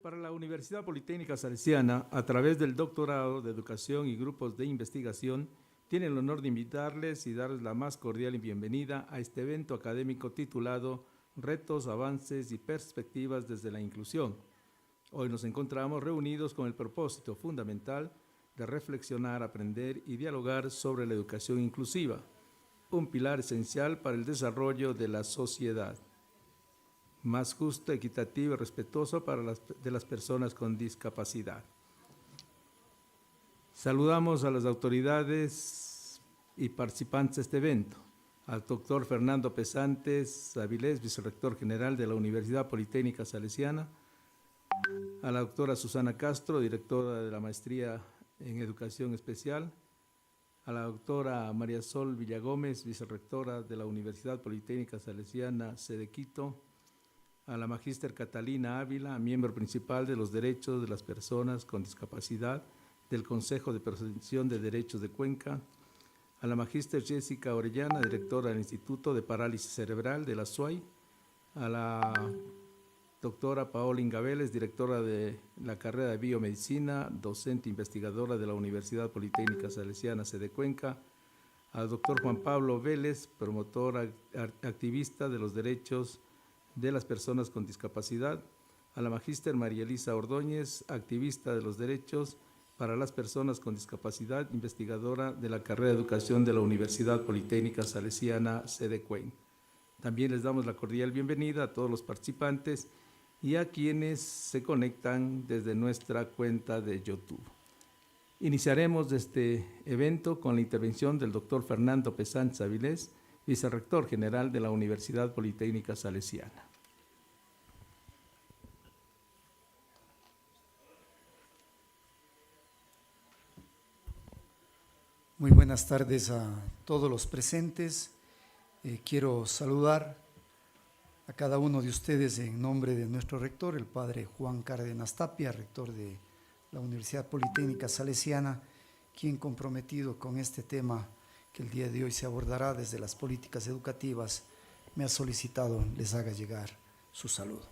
Para la Universidad Politécnica Salesiana, a través del Doctorado de Educación y grupos de investigación, tiene el honor de invitarles y darles la más cordial bienvenida a este evento académico titulado Retos, Avances y Perspectivas desde la Inclusión. Hoy nos encontramos reunidos con el propósito fundamental de reflexionar, aprender y dialogar sobre la educación inclusiva, un pilar esencial para el desarrollo de la sociedad más justo, equitativo y respetuoso para las personas con discapacidad. Saludamos a las autoridades y participantes de este evento, al doctor Fernando Pesantes Avilés, vicerrector general de la Universidad Politécnica Salesiana, a la doctora Susana Castro, directora de la Maestría en Educación Especial, a la doctora María Sol Villagómez, vicerrectora de la Universidad Politécnica Salesiana, sede Quito, a la magíster Catalina Ávila, miembro principal de los derechos de las personas con discapacidad del Consejo de Protección de Derechos de Cuenca, a la magíster Jessica Orellana, directora del Instituto de Parálisis Cerebral de la SUAY, a la doctora Paola Ingabeles, directora de la carrera de Biomedicina, docente investigadora de la Universidad Politécnica Salesiana, sede Cuenca, al doctor Juan Pablo Vélez, promotor activista de los derechos de las personas con discapacidad, a la magíster María Elisa Ordóñez, activista de los derechos para las personas con discapacidad, investigadora de la carrera de educación de la Universidad Politécnica Salesiana, sede Cuenca. También les damos la cordial bienvenida a todos los participantes y a quienes se conectan desde nuestra cuenta de YouTube. Iniciaremos este evento con la intervención del doctor Fernando Pesantes Avilés, vicerrector general de la Universidad Politécnica Salesiana. Muy buenas tardes a todos los presentes. Quiero saludar a cada uno de ustedes en nombre de nuestro rector, el padre Juan Cárdenas Tapia, rector de la Universidad Politécnica Salesiana, quien comprometido con este tema que el día de hoy se abordará desde las políticas educativas, me ha solicitado les haga llegar su saludo.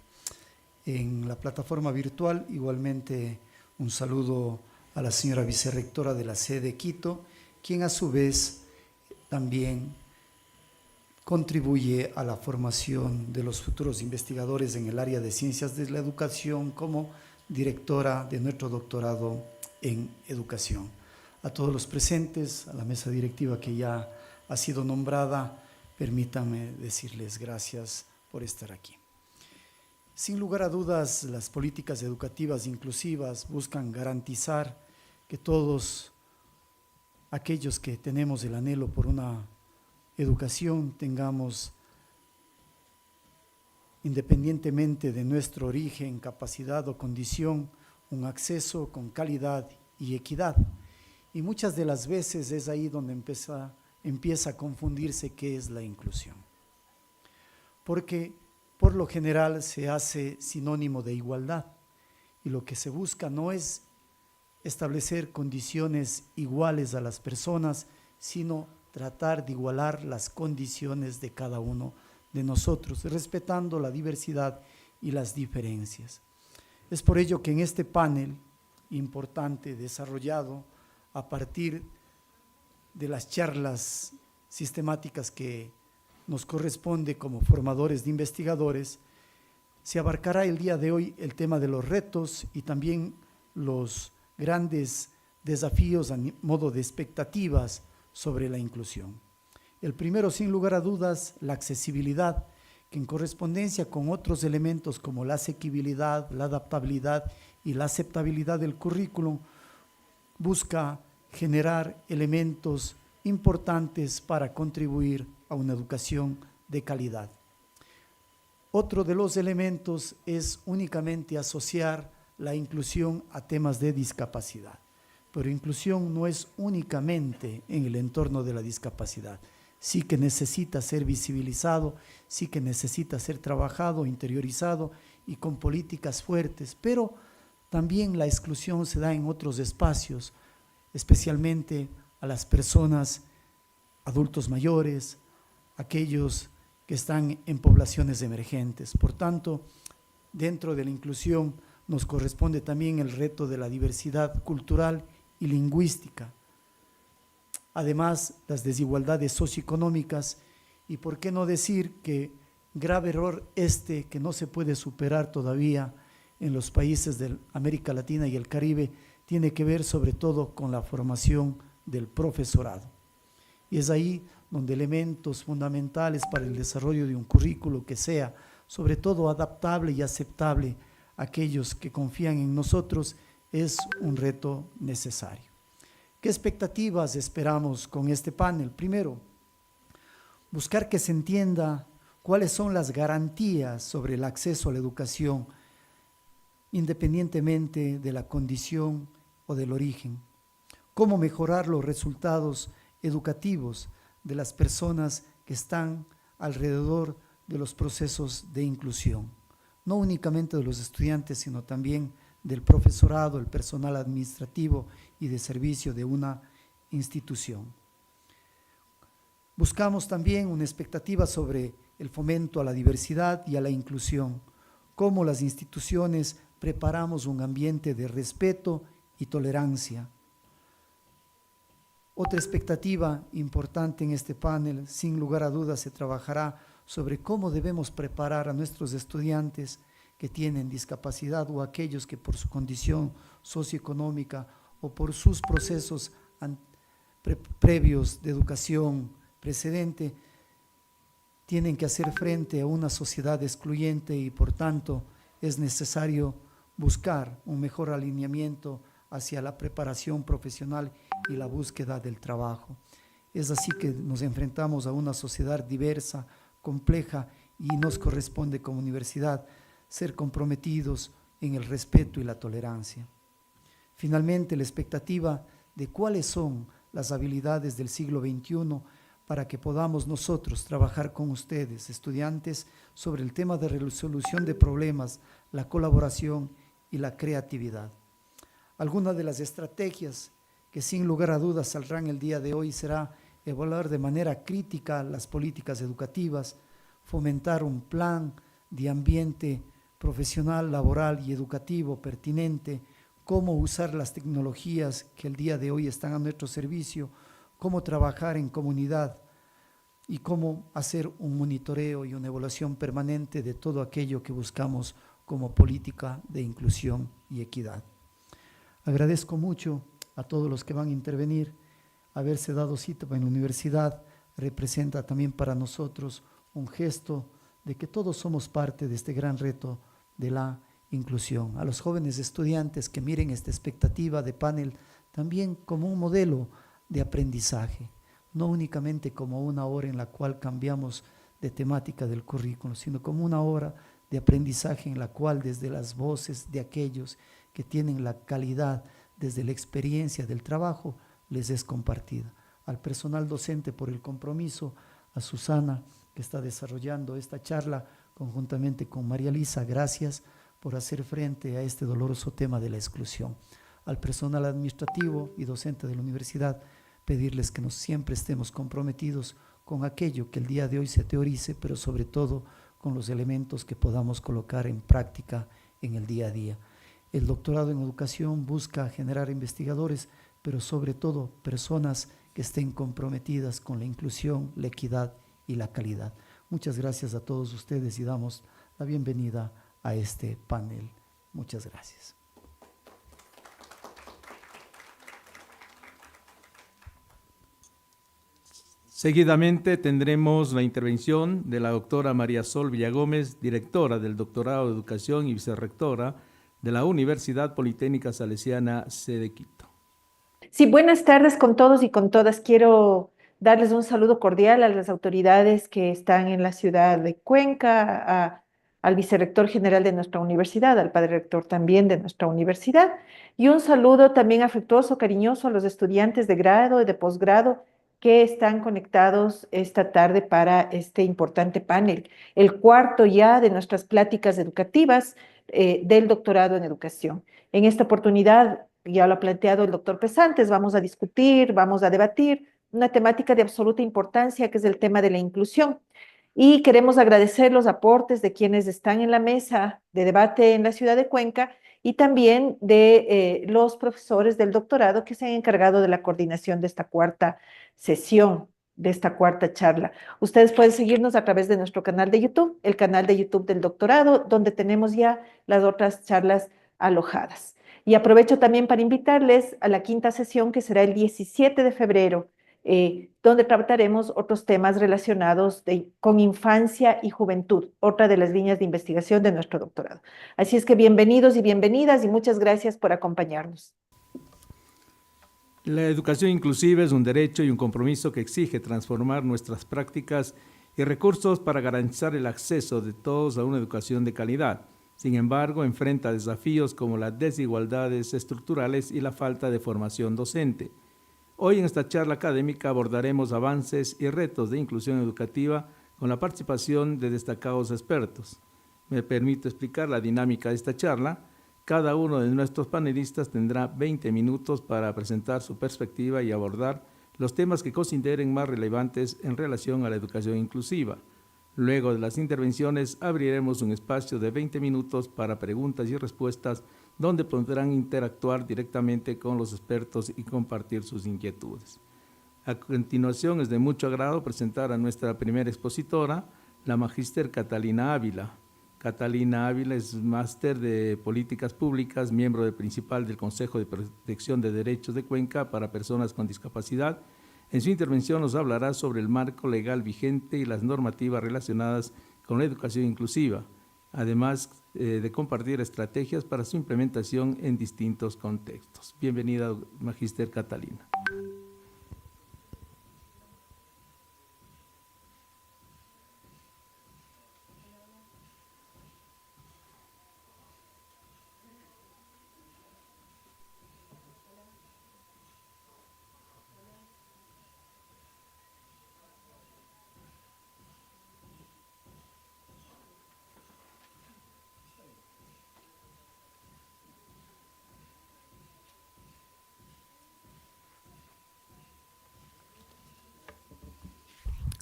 En la plataforma virtual, igualmente un saludo a la señora vicerrectora de la sede Quito, quien a su vez también contribuye a la formación de los futuros investigadores en el área de ciencias de la educación como directora de nuestro doctorado en educación. A todos los presentes, a la mesa directiva que ya ha sido nombrada, permítanme decirles gracias por estar aquí. Sin lugar a dudas, las políticas educativas inclusivas buscan garantizar que todos aquellos que tenemos el anhelo por una educación tengamos, independientemente de nuestro origen, capacidad o condición, un acceso con calidad y equidad. Y muchas de las veces es ahí donde empieza a confundirse qué es la inclusión. Porque por lo general se hace sinónimo de igualdad y lo que se busca no es establecer condiciones iguales a las personas, sino tratar de igualar las condiciones de cada uno de nosotros, respetando la diversidad y las diferencias. Es por ello que en este panel importante desarrollado a partir de las charlas sistemáticas que nos corresponde como formadores de investigadores, se abarcará el día de hoy el tema de los retos y también los grandes desafíos a modo de expectativas sobre la inclusión. El primero, sin lugar a dudas, la accesibilidad, que en correspondencia con otros elementos como la asequibilidad, la adaptabilidad y la aceptabilidad del currículum, busca generar elementos importantes para contribuir a una educación de calidad. Otro de los elementos es únicamente asociar la inclusión a temas de discapacidad, pero inclusión no es únicamente en el entorno de la discapacidad, sí que necesita ser visibilizado, sí que necesita ser trabajado, interiorizado y con políticas fuertes, pero también la exclusión se da en otros espacios, especialmente a las personas, adultos mayores, aquellos que están en poblaciones emergentes. Por tanto, dentro de la inclusión nos corresponde también el reto de la diversidad cultural y lingüística. Además, las desigualdades socioeconómicas y por qué no decir que grave error que no se puede superar todavía en los países de América Latina y el Caribe, tiene que ver sobre todo con la formación del profesorado. Y es ahí donde elementos fundamentales para el desarrollo de un currículo que sea sobre todo adaptable y aceptable a aquellos que confían en nosotros es un reto necesario. ¿Qué expectativas esperamos con este panel? Primero, buscar que se entienda cuáles son las garantías sobre el acceso a la educación, independientemente de la condición o del origen. Cómo mejorar los resultados educativos de las personas que están alrededor de los procesos de inclusión, no únicamente de los estudiantes, sino también del profesorado, el personal administrativo y de servicio de una institución. Buscamos también una expectativa sobre el fomento a la diversidad y a la inclusión, cómo las instituciones preparamos un ambiente de respeto y tolerancia. Otra expectativa importante en este panel, sin lugar a dudas, se trabajará sobre cómo debemos preparar a nuestros estudiantes que tienen discapacidad o aquellos que por su condición socioeconómica o por sus procesos previos de educación precedente tienen que hacer frente a una sociedad excluyente y por tanto es necesario buscar un mejor alineamiento hacia la preparación profesional y la búsqueda del trabajo. Es así que nos enfrentamos a una sociedad diversa, compleja y nos corresponde como universidad ser comprometidos en el respeto y la tolerancia. Finalmente, la expectativa de cuáles son las habilidades del siglo XXI para que podamos nosotros trabajar con ustedes, estudiantes, sobre el tema de resolución de problemas, la colaboración y la creatividad. Algunas de las estrategias que sin lugar a dudas saldrán el día de hoy será evaluar de manera crítica las políticas educativas, fomentar un plan de ambiente profesional, laboral y educativo pertinente, cómo usar las tecnologías que el día de hoy están a nuestro servicio, cómo trabajar en comunidad y cómo hacer un monitoreo y una evaluación permanente de todo aquello que buscamos como política de inclusión y equidad. Agradezco mucho a todos los que van a intervenir. Haberse dado cita en la universidad representa también para nosotros un gesto de que todos somos parte de este gran reto de la inclusión. A los jóvenes estudiantes que miren esta expectativa de panel también como un modelo de aprendizaje, no únicamente como una hora en la cual cambiamos de temática del currículo, sino como una hora de aprendizaje en la cual desde las voces de aquellos que tienen la calidad, desde la experiencia del trabajo, les es compartida. Al personal docente por el compromiso, a Susana que está desarrollando esta charla conjuntamente con María Lisa, gracias por hacer frente a este doloroso tema de la exclusión. Al personal administrativo y docente de la universidad, pedirles que siempre estemos comprometidos con aquello que el día de hoy se teorice, pero sobre todo con los elementos que podamos colocar en práctica en el día a día. El doctorado en educación busca generar investigadores, pero sobre todo personas que estén comprometidas con la inclusión, la equidad y la calidad. Muchas gracias a todos ustedes y damos la bienvenida a este panel. Muchas gracias. Seguidamente tendremos la intervención de la doctora María Sol Villagómez, directora del Doctorado de Educación y vicerrectora de la Universidad Politécnica Salesiana, sede Quito. Sí, buenas tardes con todos y con todas. Quiero darles un saludo cordial a las autoridades que están en la ciudad de Cuenca, al vicerrector general de nuestra universidad, al padre rector también de nuestra universidad, y un saludo también afectuoso, cariñoso a los estudiantes de grado y de posgrado que están conectados esta tarde para este importante panel, el cuarto ya de nuestras pláticas educativas del doctorado en educación. En esta oportunidad, ya lo ha planteado el doctor Pesantes, vamos a discutir, vamos a debatir una temática de absoluta importancia que es el tema de la inclusión. Y queremos agradecer los aportes de quienes están en la mesa de debate en la ciudad de Cuenca y también de los profesores del doctorado que se han encargado de la coordinación de esta cuarta sesión, de esta cuarta charla. Ustedes pueden seguirnos a través de nuestro canal de YouTube, el canal de YouTube del doctorado, donde tenemos ya las otras charlas alojadas. Y aprovecho también para invitarles a la quinta sesión que será el 17 de febrero, donde trataremos otros temas relacionados con infancia y juventud, otra de las líneas de investigación de nuestro doctorado. Así es que bienvenidos y bienvenidas y muchas gracias por acompañarnos. La educación inclusiva es un derecho y un compromiso que exige transformar nuestras prácticas y recursos para garantizar el acceso de todos a una educación de calidad. Sin embargo, enfrenta desafíos como las desigualdades estructurales y la falta de formación docente. Hoy en esta charla académica abordaremos avances y retos de inclusión educativa con la participación de destacados expertos. Me permito explicar la dinámica de esta charla. Cada uno de nuestros panelistas tendrá 20 minutos para presentar su perspectiva y abordar los temas que consideren más relevantes en relación a la educación inclusiva. Luego de las intervenciones abriremos un espacio de 20 minutos para preguntas y respuestas donde podrán interactuar directamente con los expertos y compartir sus inquietudes. A continuación, es de mucho agrado presentar a nuestra primera expositora, la magíster Catalina Ávila. Catalina Ávila es máster de Políticas Públicas, miembro principal del Consejo de Protección de Derechos de Cuenca para Personas con Discapacidad. En su intervención nos hablará sobre el marco legal vigente y las normativas relacionadas con la educación inclusiva, además de compartir estrategias para su implementación en distintos contextos. Bienvenida, magíster Catalina.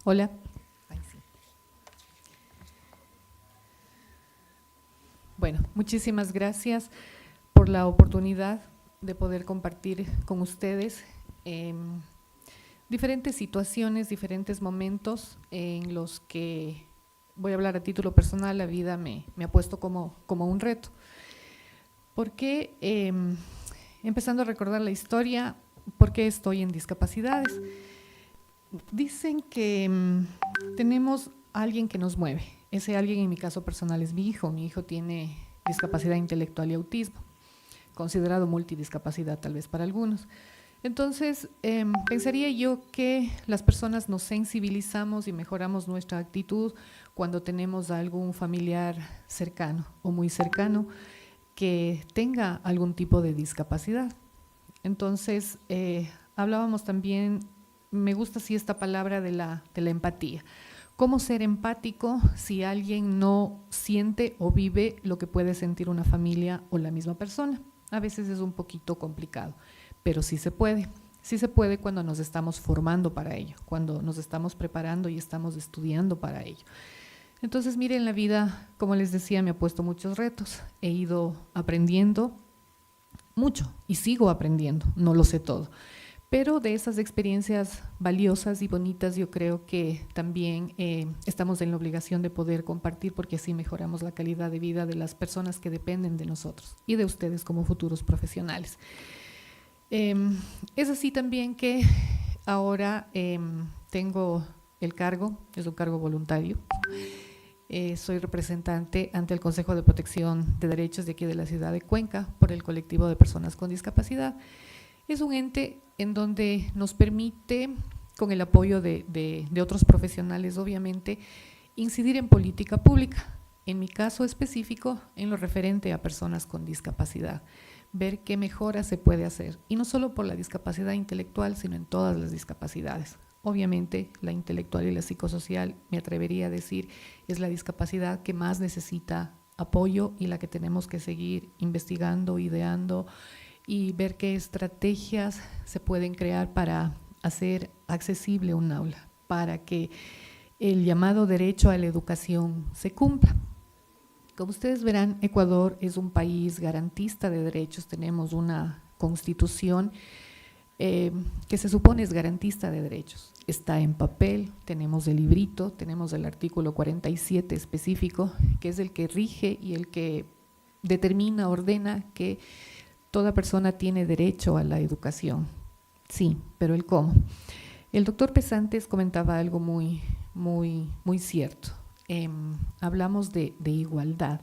Hola. Ay, sí. Bueno, muchísimas gracias por la oportunidad de poder compartir con ustedes diferentes situaciones, diferentes momentos en los que, voy a hablar a título personal, la vida me ha puesto como un reto. Porque, empezando a recordar la historia, ¿por qué estoy en discapacidades? Dicen que tenemos a alguien que nos mueve. Ese alguien en mi caso personal es mi hijo. Mi hijo tiene discapacidad intelectual y autismo, considerado multidiscapacidad tal vez para algunos. Entonces, pensaría yo que las personas nos sensibilizamos y mejoramos nuestra actitud cuando tenemos a algún familiar cercano o muy cercano que tenga algún tipo de discapacidad. Entonces, hablábamos también, me gusta así esta palabra de la empatía. ¿Cómo ser empático si alguien no siente o vive lo que puede sentir una familia o la misma persona? A veces es un poquito complicado, pero sí se puede. Sí se puede cuando nos estamos formando para ello, cuando nos estamos preparando y estamos estudiando para ello. Entonces, miren, la vida, como les decía, me ha puesto muchos retos. He ido aprendiendo mucho y sigo aprendiendo, no lo sé todo. Pero de esas experiencias valiosas y bonitas yo creo que también estamos en la obligación de poder compartir, porque así mejoramos la calidad de vida de las personas que dependen de nosotros y de ustedes como futuros profesionales. Es así también que ahora tengo el cargo, es un cargo voluntario. Soy representante ante el Consejo de Protección de Derechos de aquí de la ciudad de Cuenca por el colectivo de personas con discapacidad. Es un ente en donde nos permite, con el apoyo de otros profesionales obviamente, incidir en política pública. En mi caso específico, en lo referente a personas con discapacidad, ver qué mejoras se puede hacer, y no solo por la discapacidad intelectual, sino en todas las discapacidades. Obviamente la intelectual y la psicosocial, me atrevería a decir, es la discapacidad que más necesita apoyo y la que tenemos que seguir investigando, ideando y ver qué estrategias se pueden crear para hacer accesible un aula, para que el llamado derecho a la educación se cumpla. Como ustedes verán, Ecuador es un país garantista de derechos, tenemos una constitución que se supone es garantista de derechos. Está en papel, tenemos el librito, tenemos el artículo 47 específico, que es el que rige y el que determina, ordena que toda persona tiene derecho a la educación. Sí, pero el cómo. El doctor Pesantes comentaba algo muy cierto. Hablamos de igualdad.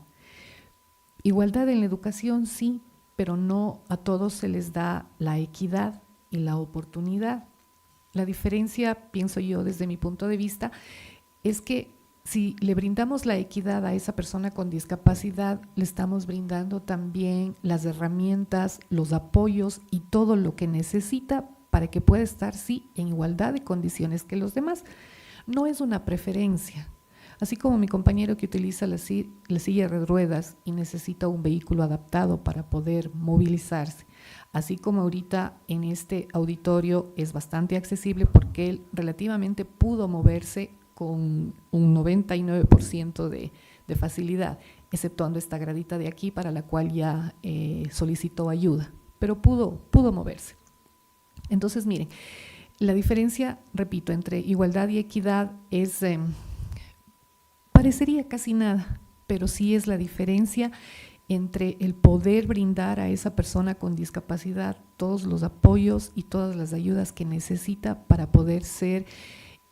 Igualdad en la educación, sí, pero no a todos se les da la equidad y la oportunidad. La diferencia, pienso yo desde mi punto de vista, es que si le brindamos la equidad a esa persona con discapacidad, le estamos brindando también las herramientas, los apoyos y todo lo que necesita para que pueda estar, sí, en igualdad de condiciones que los demás. No es una preferencia. Así como mi compañero que utiliza la silla de ruedas y necesita un vehículo adaptado para poder movilizarse, así como ahorita en este auditorio es bastante accesible porque él relativamente pudo moverse con un 99% de facilidad, exceptuando esta gradita de aquí para la cual ya solicitó ayuda, pero pudo moverse. Entonces, miren, la diferencia, repito, entre igualdad y equidad es, parecería casi nada, pero sí es la diferencia entre el poder brindar a esa persona con discapacidad todos los apoyos y todas las ayudas que necesita para poder ser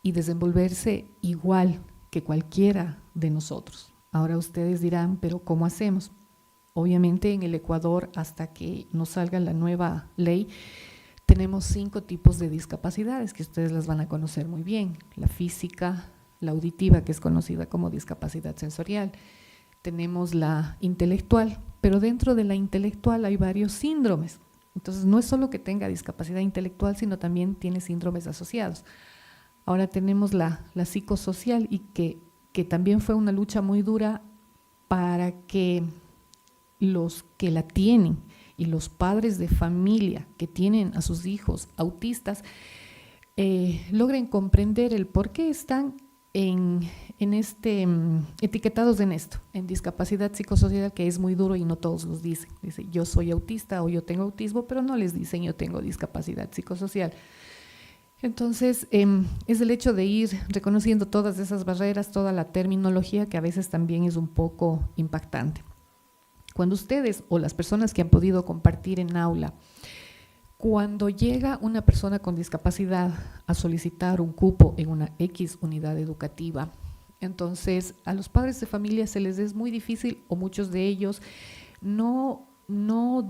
y desenvolverse igual que cualquiera de nosotros. Ahora ustedes dirán, pero ¿cómo hacemos? Obviamente en el Ecuador, hasta que nos salga la nueva ley, tenemos 5 tipos de discapacidades que ustedes las van a conocer muy bien. La física, la auditiva, que es conocida como discapacidad sensorial. Tenemos la intelectual, pero dentro de la intelectual hay varios síndromes. Entonces no es solo que tenga discapacidad intelectual, sino también tiene síndromes asociados. Ahora tenemos la psicosocial y que también fue una lucha muy dura para que los que la tienen y los padres de familia que tienen a sus hijos autistas logren comprender el por qué están etiquetados en esto, en discapacidad psicosocial, que es muy duro y no todos los dicen. Dice, yo soy autista o yo tengo autismo, pero no les dicen yo tengo discapacidad psicosocial. Entonces, es el hecho de ir reconociendo todas esas barreras, toda la terminología que a veces también es un poco impactante. Cuando ustedes o las personas que han podido compartir en aula, cuando llega una persona con discapacidad a solicitar un cupo en una X unidad educativa, entonces a los padres de familia se les es muy difícil, o muchos de ellos no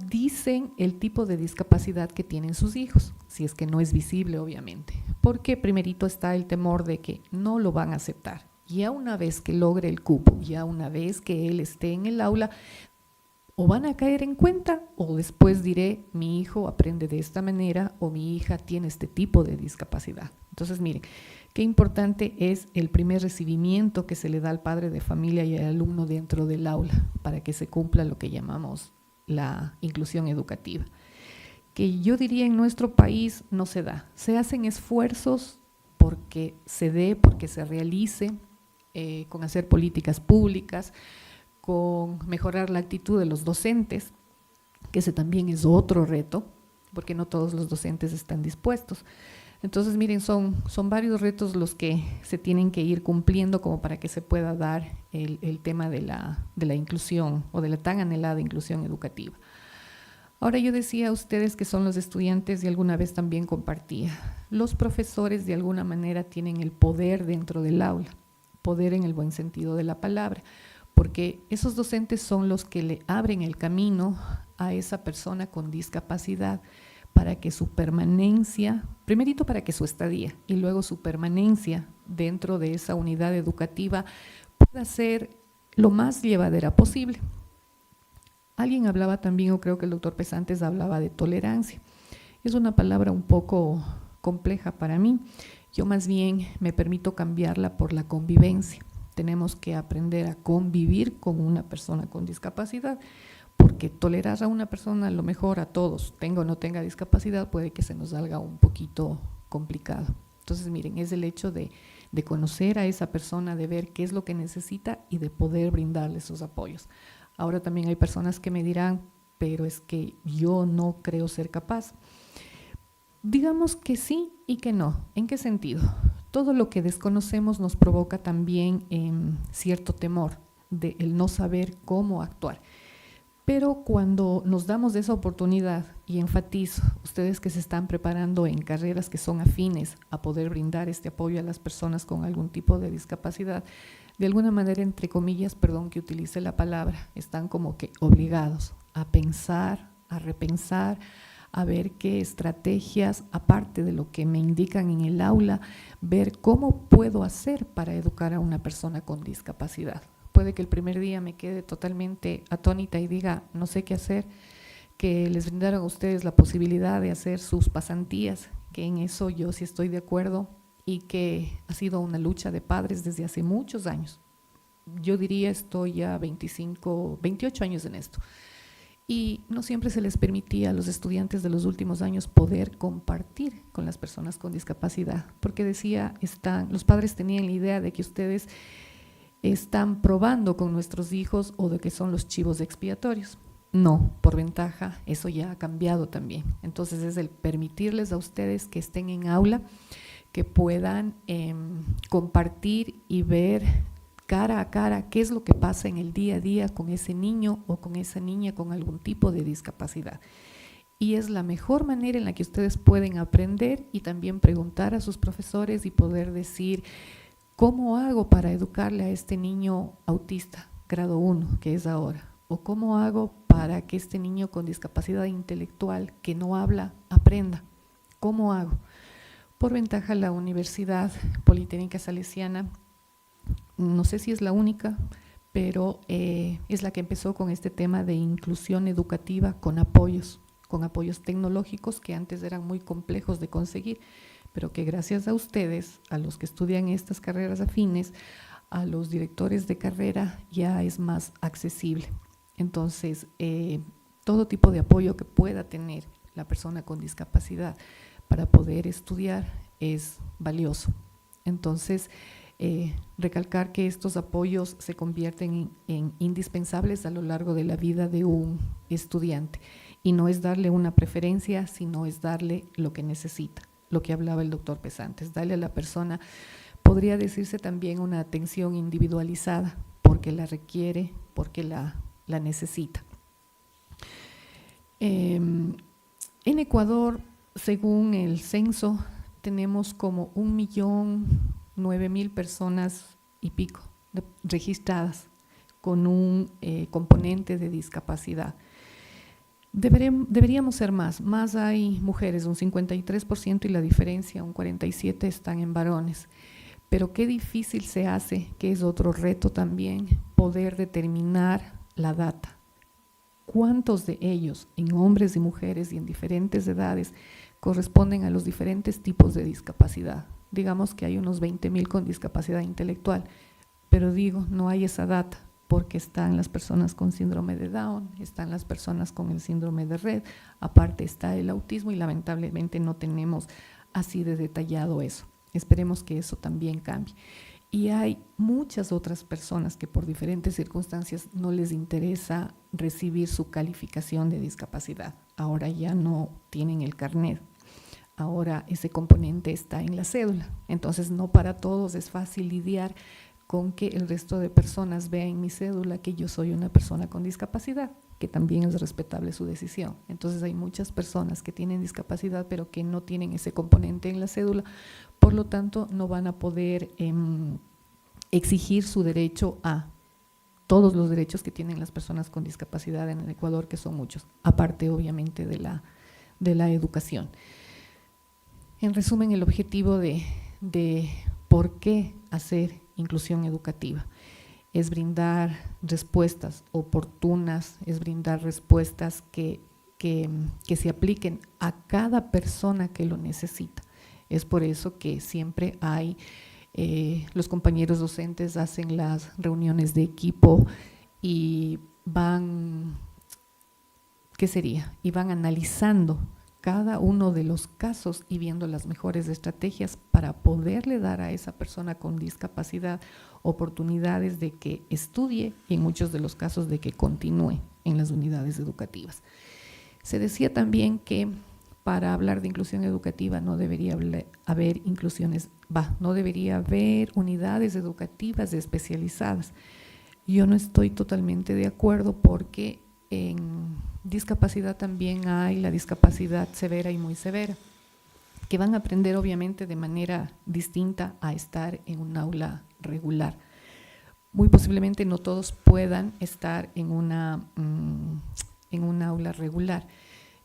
dicen el tipo de discapacidad que tienen sus hijos, si es que no es visible, obviamente, porque primerito está el temor de que no lo van a aceptar. Ya una vez que logre el cupo, ya una vez que él esté en el aula, o van a caer en cuenta, o después diré, mi hijo aprende de esta manera, o mi hija tiene este tipo de discapacidad. Entonces, miren, qué importante es el primer recibimiento que se le da al padre de familia y al alumno dentro del aula, para que se cumpla lo que llamamos la inclusión educativa. Que yo diría en nuestro país no se da. Se hacen esfuerzos porque se dé, porque se realice, con hacer políticas públicas, con mejorar la actitud de los docentes, que ese también es otro reto, porque no todos los docentes están dispuestos. Entonces, miren, son varios retos los que se tienen que ir cumpliendo como para que se pueda dar el tema de la inclusión o de la tan anhelada inclusión educativa. Ahora yo decía a ustedes que son los estudiantes y alguna vez también compartía. Los profesores de alguna manera tienen el poder dentro del aula, poder en el buen sentido de la palabra, porque esos docentes son los que le abren el camino a esa persona con discapacidad para que su permanencia, primerito para que su estadía y luego su permanencia dentro de esa unidad educativa pueda ser lo más llevadera posible. Alguien hablaba también, o creo que el doctor Pesantes hablaba de tolerancia. Es una palabra un poco compleja para mí. Yo más bien me permito cambiarla por la convivencia. Tenemos que aprender a convivir con una persona con discapacidad, porque tolerar a una persona, a lo mejor a todos, tenga o no tenga discapacidad, puede que se nos salga un poquito complicado. Entonces, miren, es el hecho de de conocer a esa persona, de ver qué es lo que necesita y de poder brindarle esos apoyos. Ahora también hay personas que me dirán, pero es que yo no creo ser capaz. Digamos que sí y que no. ¿En qué sentido? Todo lo que desconocemos nos provoca también cierto temor de el no saber cómo actuar. Pero cuando nos damos esa oportunidad, y enfatizo, ustedes que se están preparando en carreras que son afines a poder brindar este apoyo a las personas con algún tipo de discapacidad, de alguna manera, entre comillas, perdón que utilice la palabra, están como que obligados a pensar, a repensar, a ver qué estrategias, aparte de lo que me indican en el aula, ver cómo puedo hacer para educar a una persona con discapacidad. Puede que el primer día me quede totalmente atónita y diga, no sé qué hacer, que les brindaron a ustedes la posibilidad de hacer sus pasantías, que en eso yo sí estoy de acuerdo y que ha sido una lucha de padres desde hace muchos años. Yo diría, estoy ya 28 años en esto. Y no siempre se les permitía a los estudiantes de los últimos años poder compartir con las personas con discapacidad, porque decía, los padres tenían la idea de que ustedes están probando con nuestros hijos o de que son los chivos expiatorios. No, por ventaja, eso ya ha cambiado también. Entonces es el permitirles a ustedes que estén en aula, que puedan compartir y ver cara a cara qué es lo que pasa en el día a día con ese niño o con esa niña con algún tipo de discapacidad. Y es la mejor manera en la que ustedes pueden aprender y también preguntar a sus profesores y poder decir, ¿cómo hago para educarle a este niño autista, grado 1, que es ahora? ¿O cómo hago para que este niño con discapacidad intelectual que no habla, aprenda? ¿Cómo hago? Por ventaja, la Universidad Politécnica Salesiana, no sé si es la única, pero es la que empezó con este tema de inclusión educativa con apoyos tecnológicos que antes eran muy complejos de conseguir, pero que gracias a ustedes, a los que estudian estas carreras afines, a los directores de carrera, ya es más accesible. Entonces, todo tipo de apoyo que pueda tener la persona con discapacidad para poder estudiar es valioso. Entonces, recalcar que estos apoyos se convierten en indispensables a lo largo de la vida de un estudiante, y no es darle una preferencia, sino es darle lo que necesita, lo que hablaba el doctor Pesantes, darle a la persona, podría decirse también una atención individualizada, porque la requiere, porque la necesita. En Ecuador, según el censo, tenemos como 1.009.000 personas y pico registradas con un componente de discapacidad. Deberíamos ser más hay mujeres, un 53%, y la diferencia, un 47%, están en varones. Pero qué difícil se hace, que es otro reto también, poder determinar la data. ¿Cuántos de ellos, en hombres y mujeres y en diferentes edades, corresponden a los diferentes tipos de discapacidad? Digamos que hay unos 20.000 con discapacidad intelectual, pero digo, no hay esa data, porque están las personas con síndrome de Down, están las personas con el síndrome de Rett, aparte está el autismo, y lamentablemente no tenemos así de detallado eso. Esperemos que eso también cambie. Y hay muchas otras personas que por diferentes circunstancias no les interesa recibir su calificación de discapacidad. Ahora ya no tienen el carnet. Ahora ese componente está en la cédula. Entonces no para todos es fácil lidiar con que el resto de personas vean en mi cédula que yo soy una persona con discapacidad, que también es respetable su decisión. Entonces hay muchas personas que tienen discapacidad pero que no tienen ese componente en la cédula, por lo tanto no van a poder exigir su derecho a todos los derechos que tienen las personas con discapacidad en el Ecuador, que son muchos, aparte obviamente de la educación. En resumen, el objetivo de por qué hacer inclusión educativa es brindar respuestas oportunas, es brindar respuestas que se apliquen a cada persona que lo necesita. Es por eso que siempre hay, los compañeros docentes hacen las reuniones de equipo y van, ¿qué sería? Y van analizando cada uno de los casos y viendo las mejores estrategias para poderle dar a esa persona con discapacidad oportunidades de que estudie y en muchos de los casos de que continúe en las unidades educativas. Se decía también que para hablar de inclusión educativa no debería haber no debería haber unidades educativas especializadas. Yo no estoy totalmente de acuerdo porque en discapacidad también hay la discapacidad severa y muy severa, que van a aprender obviamente de manera distinta a estar en un aula regular. Muy posiblemente no todos puedan estar en un aula regular.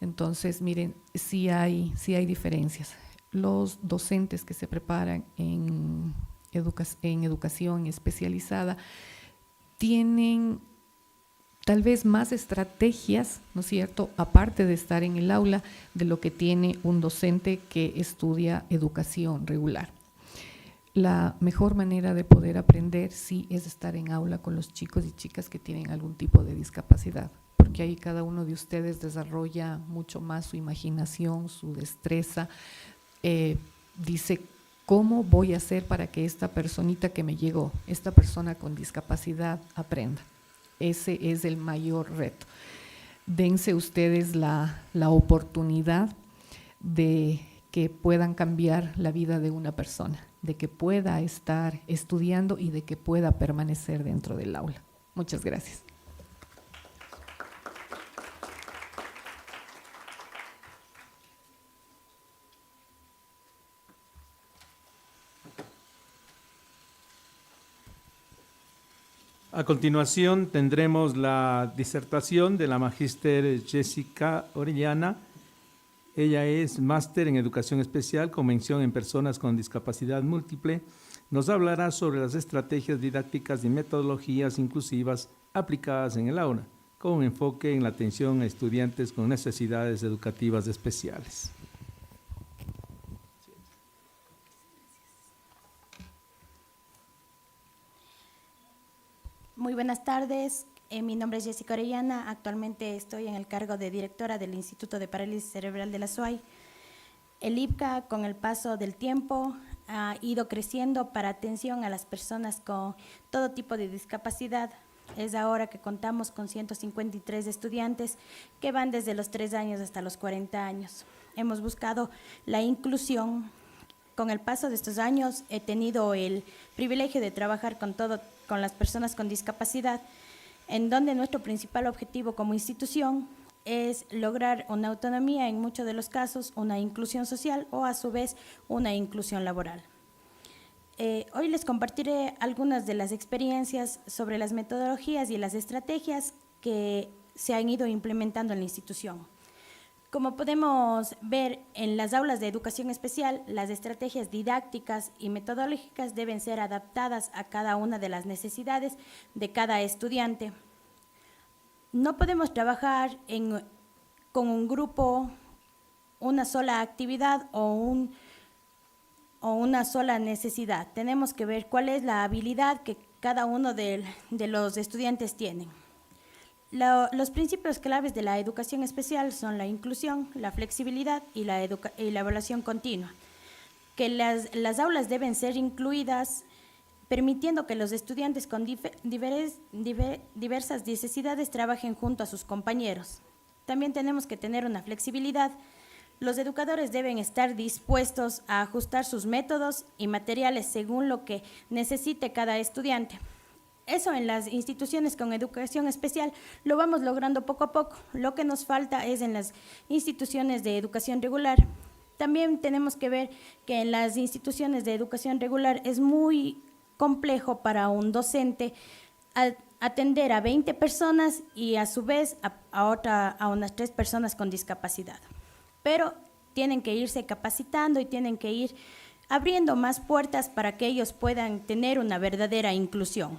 Entonces, miren, sí hay diferencias. Los docentes que se preparan en educación especializada tienen tal vez más estrategias, ¿no es cierto?, aparte de estar en el aula, de lo que tiene un docente que estudia educación regular. La mejor manera de poder aprender sí es estar en aula con los chicos y chicas que tienen algún tipo de discapacidad, porque ahí cada uno de ustedes desarrolla mucho más su imaginación, su destreza, dice, ¿cómo voy a hacer para que esta personita que me llegó, esta persona con discapacidad, aprenda? Ese es el mayor reto. Dense ustedes la oportunidad de que puedan cambiar la vida de una persona, de que pueda estar estudiando y de que pueda permanecer dentro del aula. Muchas gracias. A continuación tendremos la disertación de la magíster Jessica Orellana. Ella es máster en educación especial con mención en personas con discapacidad múltiple. Nos hablará sobre las estrategias didácticas y metodologías inclusivas aplicadas en el aula, con un enfoque en la atención a estudiantes con necesidades educativas especiales. Muy buenas tardes, mi nombre es Jessica Orellana, actualmente estoy en el cargo de directora del Instituto de Parálisis Cerebral de la SUAY. El IPCA, con el paso del tiempo, ha ido creciendo para atención a las personas con todo tipo de discapacidad. Es ahora que contamos con 153 estudiantes que van desde los 3 años hasta los 40 años. Hemos buscado la inclusión. Con el paso de estos años he tenido el privilegio de trabajar con las personas con discapacidad, en donde nuestro principal objetivo como institución es lograr una autonomía, en muchos de los casos, una inclusión social o a su vez una inclusión laboral. Hoy les compartiré algunas de las experiencias sobre las metodologías y las estrategias que se han ido implementando en la institución. Como podemos ver en las aulas de educación especial, las estrategias didácticas y metodológicas deben ser adaptadas a cada una de las necesidades de cada estudiante. No podemos trabajar con un grupo, una sola actividad o una sola necesidad. Tenemos que ver cuál es la habilidad que cada uno de los estudiantes tienen. Los principios claves de la educación especial son la inclusión, la flexibilidad y la evaluación continua. Que las aulas deben ser incluidas, permitiendo que los estudiantes con diversas necesidades trabajen junto a sus compañeros. También tenemos que tener una flexibilidad. Los educadores deben estar dispuestos a ajustar sus métodos y materiales según lo que necesite cada estudiante. Eso en las instituciones con educación especial lo vamos logrando poco a poco. Lo que nos falta es en las instituciones de educación regular. También tenemos que ver que en las instituciones de educación regular es muy complejo para un docente atender a 20 personas y a su vez a unas 3 personas con discapacidad. Pero tienen que irse capacitando y tienen que ir abriendo más puertas para que ellos puedan tener una verdadera inclusión.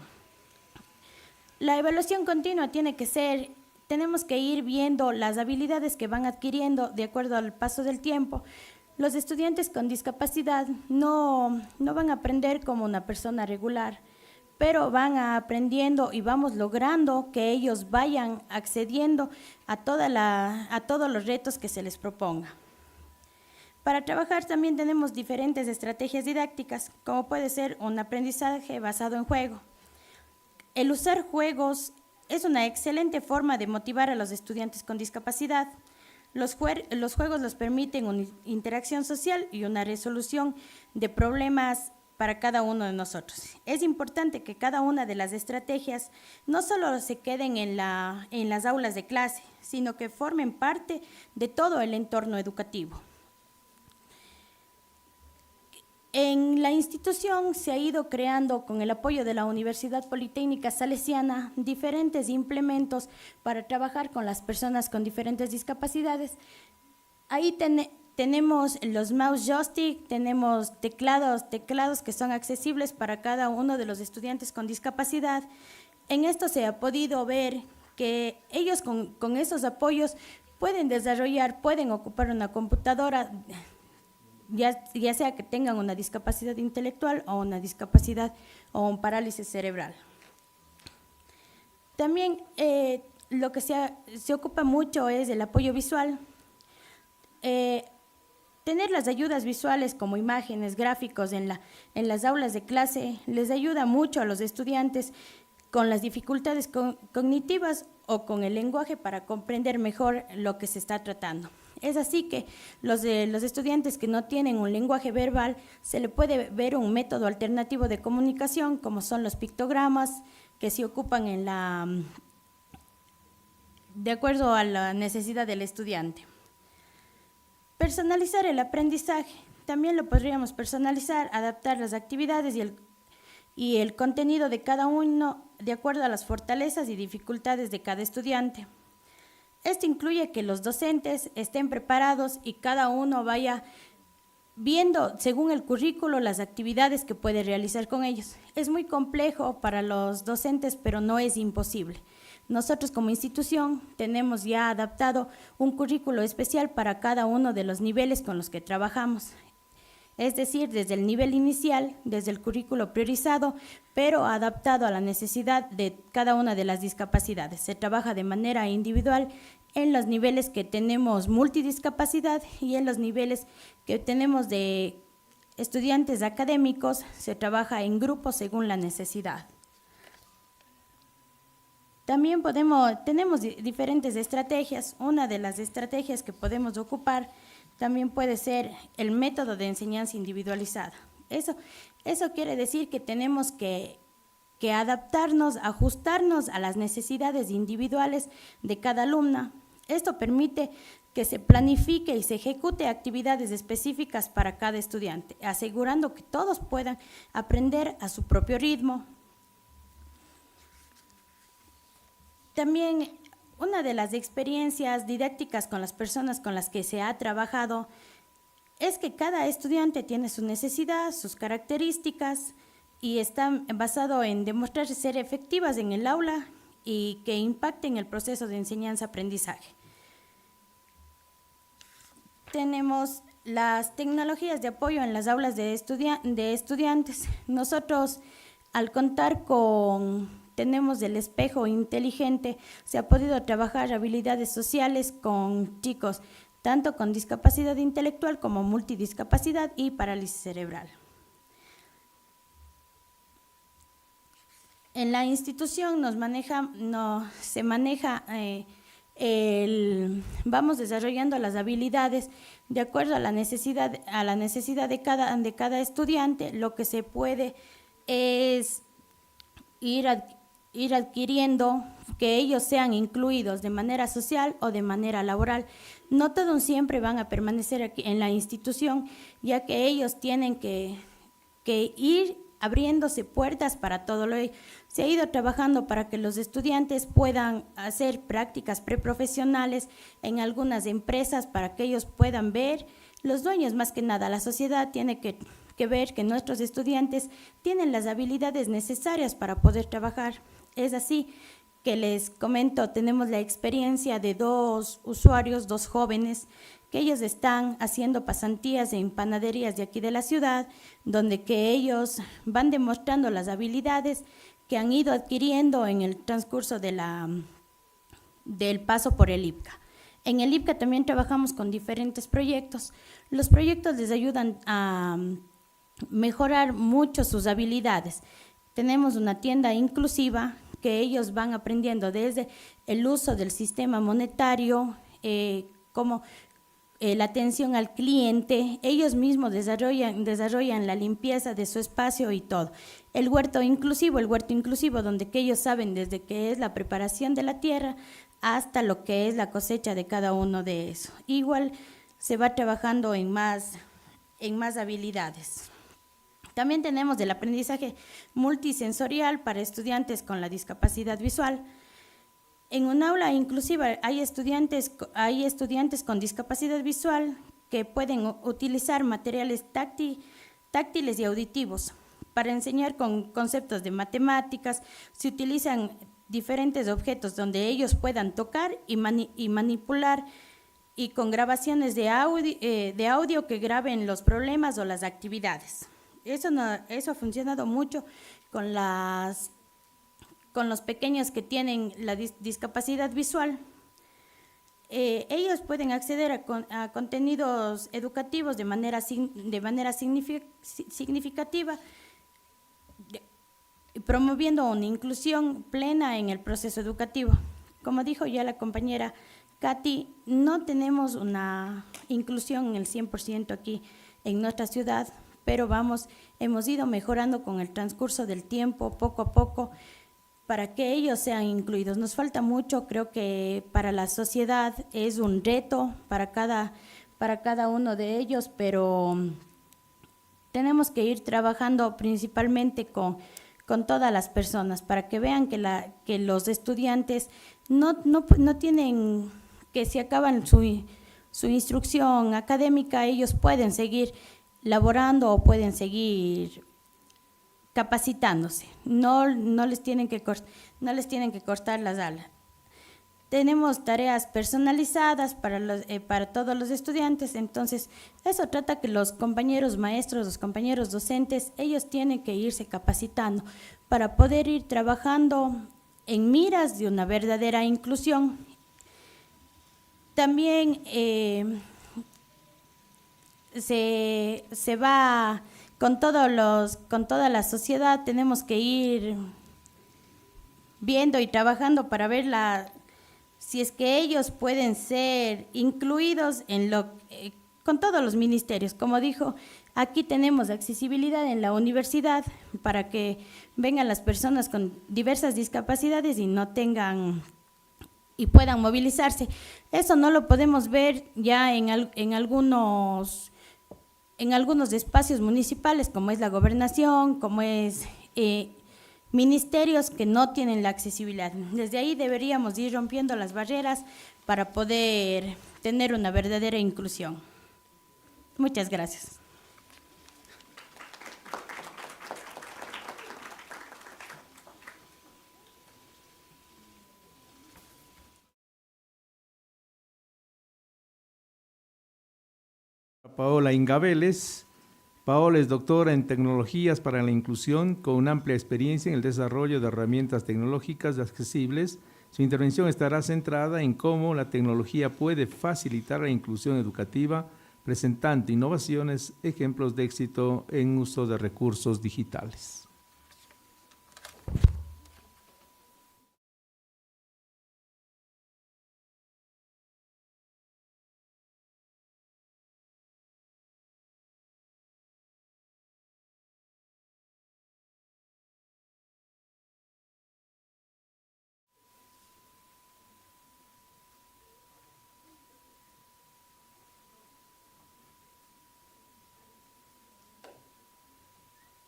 La evaluación continua tiene que ser, tenemos que ir viendo las habilidades que van adquiriendo de acuerdo al paso del tiempo. Los estudiantes con discapacidad no van a aprender como una persona regular, pero van aprendiendo y vamos logrando que ellos vayan accediendo a todos los retos que se les proponga. Para trabajar también tenemos diferentes estrategias didácticas, como puede ser un aprendizaje basado en juego. El usar juegos es una excelente forma de motivar a los estudiantes con discapacidad. Los juegos les permiten una interacción social y una resolución de problemas para cada uno de nosotros. Es importante que cada una de las estrategias no solo se queden en las aulas de clase, sino que formen parte de todo el entorno educativo. En la institución se ha ido creando, con el apoyo de la Universidad Politécnica Salesiana, diferentes implementos para trabajar con las personas con diferentes discapacidades. Ahí tenemos los mouse joystick, tenemos teclados que son accesibles para cada uno de los estudiantes con discapacidad. En esto se ha podido ver que ellos con esos apoyos pueden ocupar una computadora, ya sea que tengan una discapacidad intelectual o una discapacidad o un parálisis cerebral. También lo que se ocupa mucho es el apoyo visual. Tener las ayudas visuales como imágenes, gráficos en las aulas de clase les ayuda mucho a los estudiantes con las dificultades cognitivas o con el lenguaje para comprender mejor lo que se está tratando. Es así que los estudiantes que no tienen un lenguaje verbal, se le puede ver un método alternativo de comunicación, como son los pictogramas, que se ocupan de acuerdo a la necesidad del estudiante. Personalizar el aprendizaje. También lo podríamos personalizar, adaptar las actividades y el contenido de cada uno de acuerdo a las fortalezas y dificultades de cada estudiante. Esto incluye que los docentes estén preparados y cada uno vaya viendo, según el currículo, las actividades que puede realizar con ellos. Es muy complejo para los docentes, pero no es imposible. Nosotros como institución tenemos ya adaptado un currículo especial para cada uno de los niveles con los que trabajamos. Es decir, desde el nivel inicial, desde el currículo priorizado, pero adaptado a la necesidad de cada una de las discapacidades. Se trabaja de manera individual en los niveles que tenemos multidiscapacidad y en los niveles que tenemos de estudiantes académicos, se trabaja en grupos según la necesidad. También tenemos diferentes estrategias. Una de las estrategias que podemos ocupar también puede ser el método de enseñanza individualizada. Eso quiere decir que tenemos que adaptarnos, ajustarnos a las necesidades individuales de cada alumna. Esto permite que se planifique y se ejecute actividades específicas para cada estudiante, asegurando que todos puedan aprender a su propio ritmo. También una de las experiencias didácticas con las personas con las que se ha trabajado es que cada estudiante tiene su necesidad, sus características y está basado en demostrar ser efectivas en el aula y que impacten el proceso de enseñanza-aprendizaje. Tenemos las tecnologías de apoyo en las aulas de estudiantes. Nosotros, al contar tenemos el espejo inteligente, se ha podido trabajar habilidades sociales con chicos, tanto con discapacidad intelectual como multidiscapacidad y parálisis cerebral. En la institución vamos desarrollando las habilidades de acuerdo a la necesidad de cada estudiante. Lo que se puede es ir adquiriendo que ellos sean incluidos de manera social o de manera laboral. No todos siempre van a permanecer aquí en la institución, ya que ellos tienen que ir abriéndose puertas para todo lo que se ha ido trabajando para que los estudiantes puedan hacer prácticas preprofesionales en algunas empresas para que ellos puedan ver, los dueños más que nada, la sociedad tiene que ver que nuestros estudiantes tienen las habilidades necesarias para poder trabajar. Es así que les comento, tenemos la experiencia de dos usuarios, dos jóvenes, que ellos están haciendo pasantías en panaderías de aquí de la ciudad, donde que ellos van demostrando las habilidades que han ido adquiriendo en el transcurso del paso por el IPCA. En el IPCA también trabajamos con diferentes proyectos. Los proyectos les ayudan a mejorar mucho sus habilidades. Tenemos una tienda inclusiva que ellos van aprendiendo desde el uso del sistema monetario, como la atención al cliente. Ellos mismos desarrollan la limpieza de su espacio y todo. El huerto inclusivo donde que ellos saben desde qué es la preparación de la tierra hasta lo que es la cosecha de cada uno de esos. Igual se va trabajando en más habilidades. También tenemos el aprendizaje multisensorial para estudiantes con la discapacidad visual. En un aula inclusiva hay estudiantes con discapacidad visual que pueden utilizar materiales táctiles y auditivos para enseñar con conceptos de matemáticas. Se utilizan diferentes objetos donde ellos puedan tocar y manipular, y con grabaciones de audio que graben los problemas o las actividades. Eso ha funcionado mucho con los pequeños que tienen la discapacidad visual. Ellos pueden acceder a contenidos educativos de manera significativa, promoviendo una inclusión plena en el proceso educativo. Como dijo ya la compañera Katy, no tenemos una inclusión en el 100% aquí en nuestra ciudad, pero hemos ido mejorando con el transcurso del tiempo, poco a poco, para que ellos sean incluidos. Nos falta mucho, creo que para la sociedad es un reto para cada uno de ellos, pero tenemos que ir trabajando principalmente con todas las personas para que vean que los estudiantes no tienen que, si acaban su instrucción académica, ellos pueden seguir laborando o pueden seguir capacitándose, no les tienen que cortar las alas. Tenemos tareas personalizadas para todos los estudiantes, entonces eso trata que los compañeros maestros, los compañeros docentes, ellos tienen que irse capacitando para poder ir trabajando en miras de una verdadera inclusión. También se va con toda la sociedad, tenemos que ir viendo y trabajando para ver si es que ellos pueden ser incluidos con todos los ministerios. Como dijo, aquí tenemos accesibilidad en la universidad para que vengan las personas con diversas discapacidades y puedan movilizarse. Eso no lo podemos ver ya en algunos espacios municipales, como es la gobernación, como es ministerios que no tienen la accesibilidad. Desde ahí deberíamos ir rompiendo las barreras para poder tener una verdadera inclusión. Muchas gracias. Paola Ingabeles. Paola es doctora en tecnologías para la inclusión con una amplia experiencia en el desarrollo de herramientas tecnológicas accesibles. Su intervención estará centrada en cómo la tecnología puede facilitar la inclusión educativa, presentando innovaciones, ejemplos de éxito en uso de recursos digitales.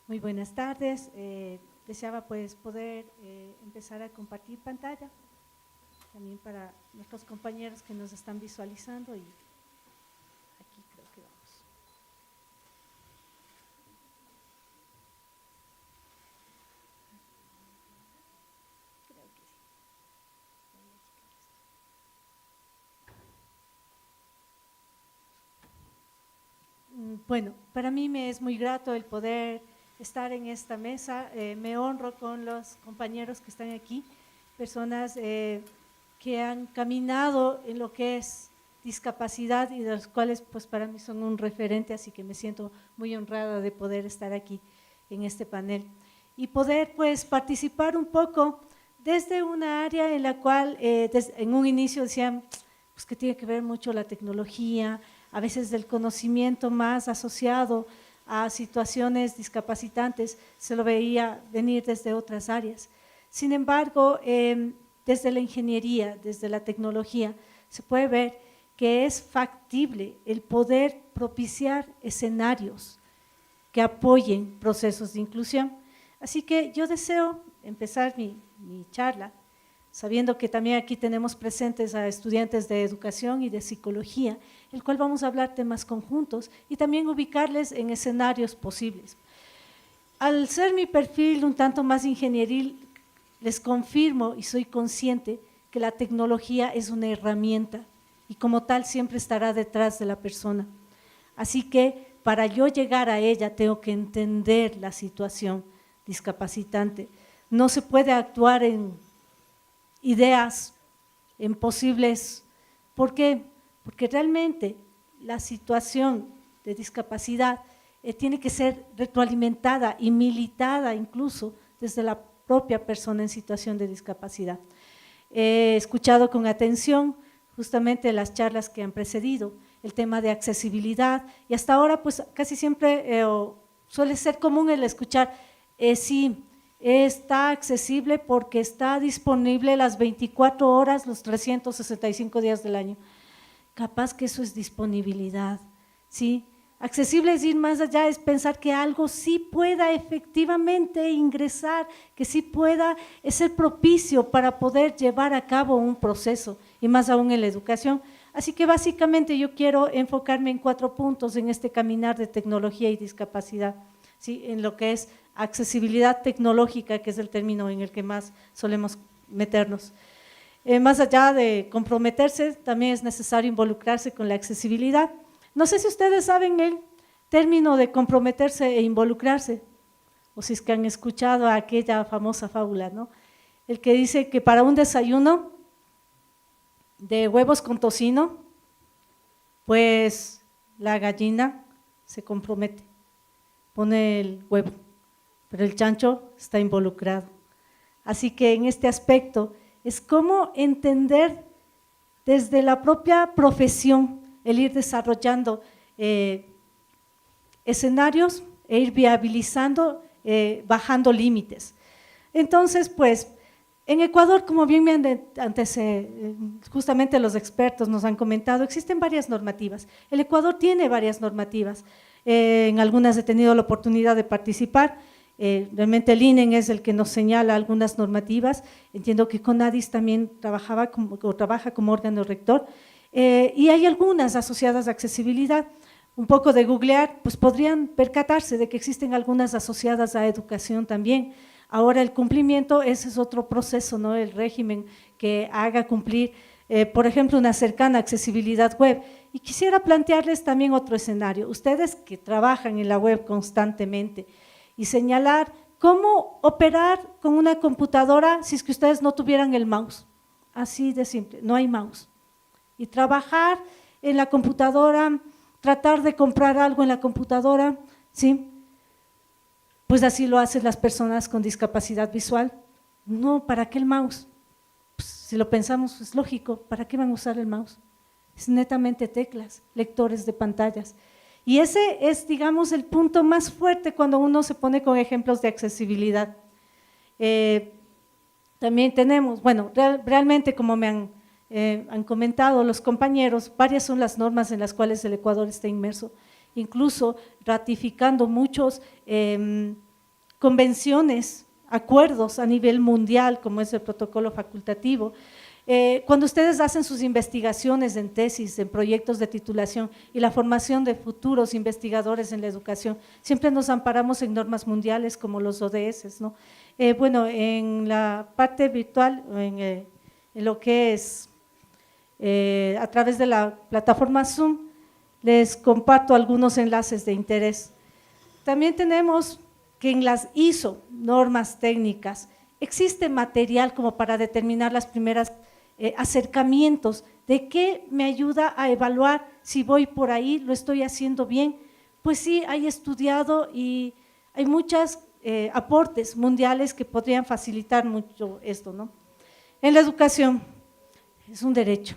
Muy buenas tardes. Deseaba pues poder empezar a compartir pantalla también para nuestros compañeros que nos están visualizando, y aquí creo que vamos. Creo que sí. Bueno, para mí me es muy grato el poder estar en esta mesa. Me honro con los compañeros que están aquí, personas que que han caminado en lo que es discapacidad y de los cuales pues para mí son un referente, así que me siento muy honrada de poder estar aquí en este panel y poder pues participar un poco desde una área en la cual en un inicio decían pues que tiene que ver mucho la tecnología, a veces del conocimiento más asociado a situaciones discapacitantes, se lo veía venir desde otras áreas. Sin embargo, desde la ingeniería, desde la tecnología, se puede ver que es factible el poder propiciar escenarios que apoyen procesos de inclusión. Así que yo deseo empezar mi charla sabiendo que también aquí tenemos presentes a estudiantes de educación y de psicología, el cual vamos a hablar temas conjuntos y también ubicarles en escenarios posibles. Al ser mi perfil un tanto más ingenieril, les confirmo y soy consciente que la tecnología es una herramienta y como tal siempre estará detrás de la persona. Así que para yo llegar a ella tengo que entender la situación discapacitante. No se puede actuar en ideas, en posibles. ¿Por qué? Porque realmente la situación de discapacidad tiene que ser retroalimentada y militada incluso desde la propia persona en situación de discapacidad. He escuchado con atención justamente las charlas que han precedido, el tema de accesibilidad y hasta ahora pues casi siempre suele ser común el escuchar, sí, está accesible porque está disponible las 24 horas, los 365 días del año. Capaz que eso es disponibilidad, ¿sí? Accesible es ir más allá, es pensar que algo sí pueda efectivamente ingresar, que sí pueda ser propicio para poder llevar a cabo un proceso y más aún en la educación. Así que básicamente yo quiero enfocarme en 4 puntos en este caminar de tecnología y discapacidad, ¿sí? En lo que es accesibilidad tecnológica, que es el término en el que más solemos meternos. Más allá de comprometerse, también es necesario involucrarse con la accesibilidad. No sé si ustedes saben el término de comprometerse e involucrarse, o si es que han escuchado aquella famosa fábula, ¿no? El que dice que para un desayuno de huevos con tocino, pues la gallina se compromete, pone el huevo, pero el chancho está involucrado. Así que en este aspecto es cómo entender desde la propia profesión el ir desarrollando escenarios e ir viabilizando, bajando límites. Entonces, pues, en Ecuador, como bien justamente los expertos nos han comentado, existen varias normativas. El Ecuador tiene varias normativas, en algunas he tenido la oportunidad de participar. Realmente el INEN es el que nos señala algunas normativas, entiendo que CONADIS también trabaja como órgano rector, y hay algunas asociadas a accesibilidad. Un poco de googlear, pues podrían percatarse de que existen algunas asociadas a educación también. Ahora el cumplimiento, ese es otro proceso, ¿no? El régimen que haga cumplir, por ejemplo, una cercana accesibilidad web. Y quisiera plantearles también otro escenario, ustedes que trabajan en la web constantemente, y señalar cómo operar con una computadora si es que ustedes no tuvieran el mouse, así de simple, no hay mouse. Y trabajar en la computadora, tratar de comprar algo en la computadora, ¿sí? Pues así lo hacen las personas con discapacidad visual. No, ¿para qué el mouse? Pues si lo pensamos, es lógico, ¿para qué van a usar el mouse? Es netamente teclas, lectores de pantallas. Y ese es, digamos, el punto más fuerte cuando uno se pone con ejemplos de accesibilidad. También tenemos, bueno, realmente como me han comentado los compañeros, varias son las normas en las cuales el Ecuador está inmerso, incluso ratificando muchos convenciones, acuerdos a nivel mundial, como es el protocolo facultativo. Cuando ustedes hacen sus investigaciones en tesis, en proyectos de titulación y la formación de futuros investigadores en la educación, siempre nos amparamos en normas mundiales como los ODS, ¿no? Bueno, en la parte virtual, en lo que es a través de la plataforma Zoom, les comparto algunos enlaces de interés. También tenemos que en las ISO, normas técnicas, existe material como para determinar las primeras acercamientos de qué me ayuda a evaluar si voy por ahí, lo estoy haciendo bien. Pues sí, hay estudiado y hay muchos aportes mundiales que podrían facilitar mucho esto, ¿no? En la educación, es un derecho.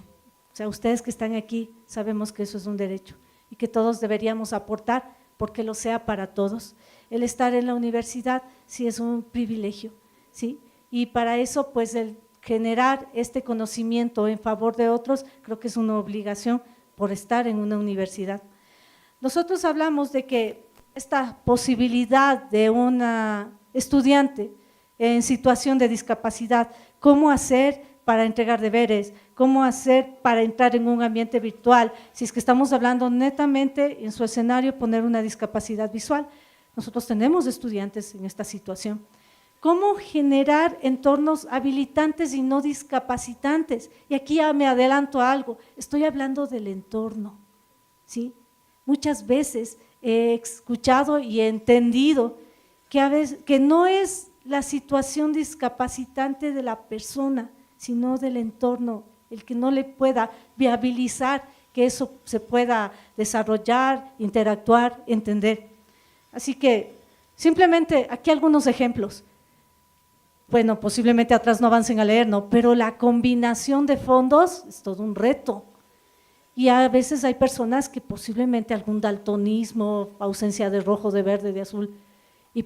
O sea, ustedes que están aquí sabemos que eso es un derecho y que todos deberíamos aportar porque lo sea para todos. El estar en la universidad sí es un privilegio, ¿sí? Y para eso, pues, el generar este conocimiento en favor de otros, creo que es una obligación por estar en una universidad. Nosotros hablamos de que esta posibilidad de una estudiante en situación de discapacidad, cómo hacer para entregar deberes, cómo hacer para entrar en un ambiente virtual, si es que estamos hablando netamente en su escenario poner una discapacidad visual. Nosotros tenemos estudiantes en esta situación. ¿Cómo generar entornos habilitantes y no discapacitantes? Y aquí ya me adelanto a algo, estoy hablando del entorno, ¿sí? Muchas veces he escuchado y he entendido que a veces que no es la situación discapacitante de la persona, sino del entorno, el que no le pueda viabilizar que eso se pueda desarrollar, interactuar, entender. Así que simplemente aquí algunos ejemplos. Bueno, posiblemente atrás no avancen a leer, ¿no? Pero la combinación de fondos es todo un reto. Y a veces hay personas que posiblemente algún daltonismo, ausencia de rojo, de verde, de azul,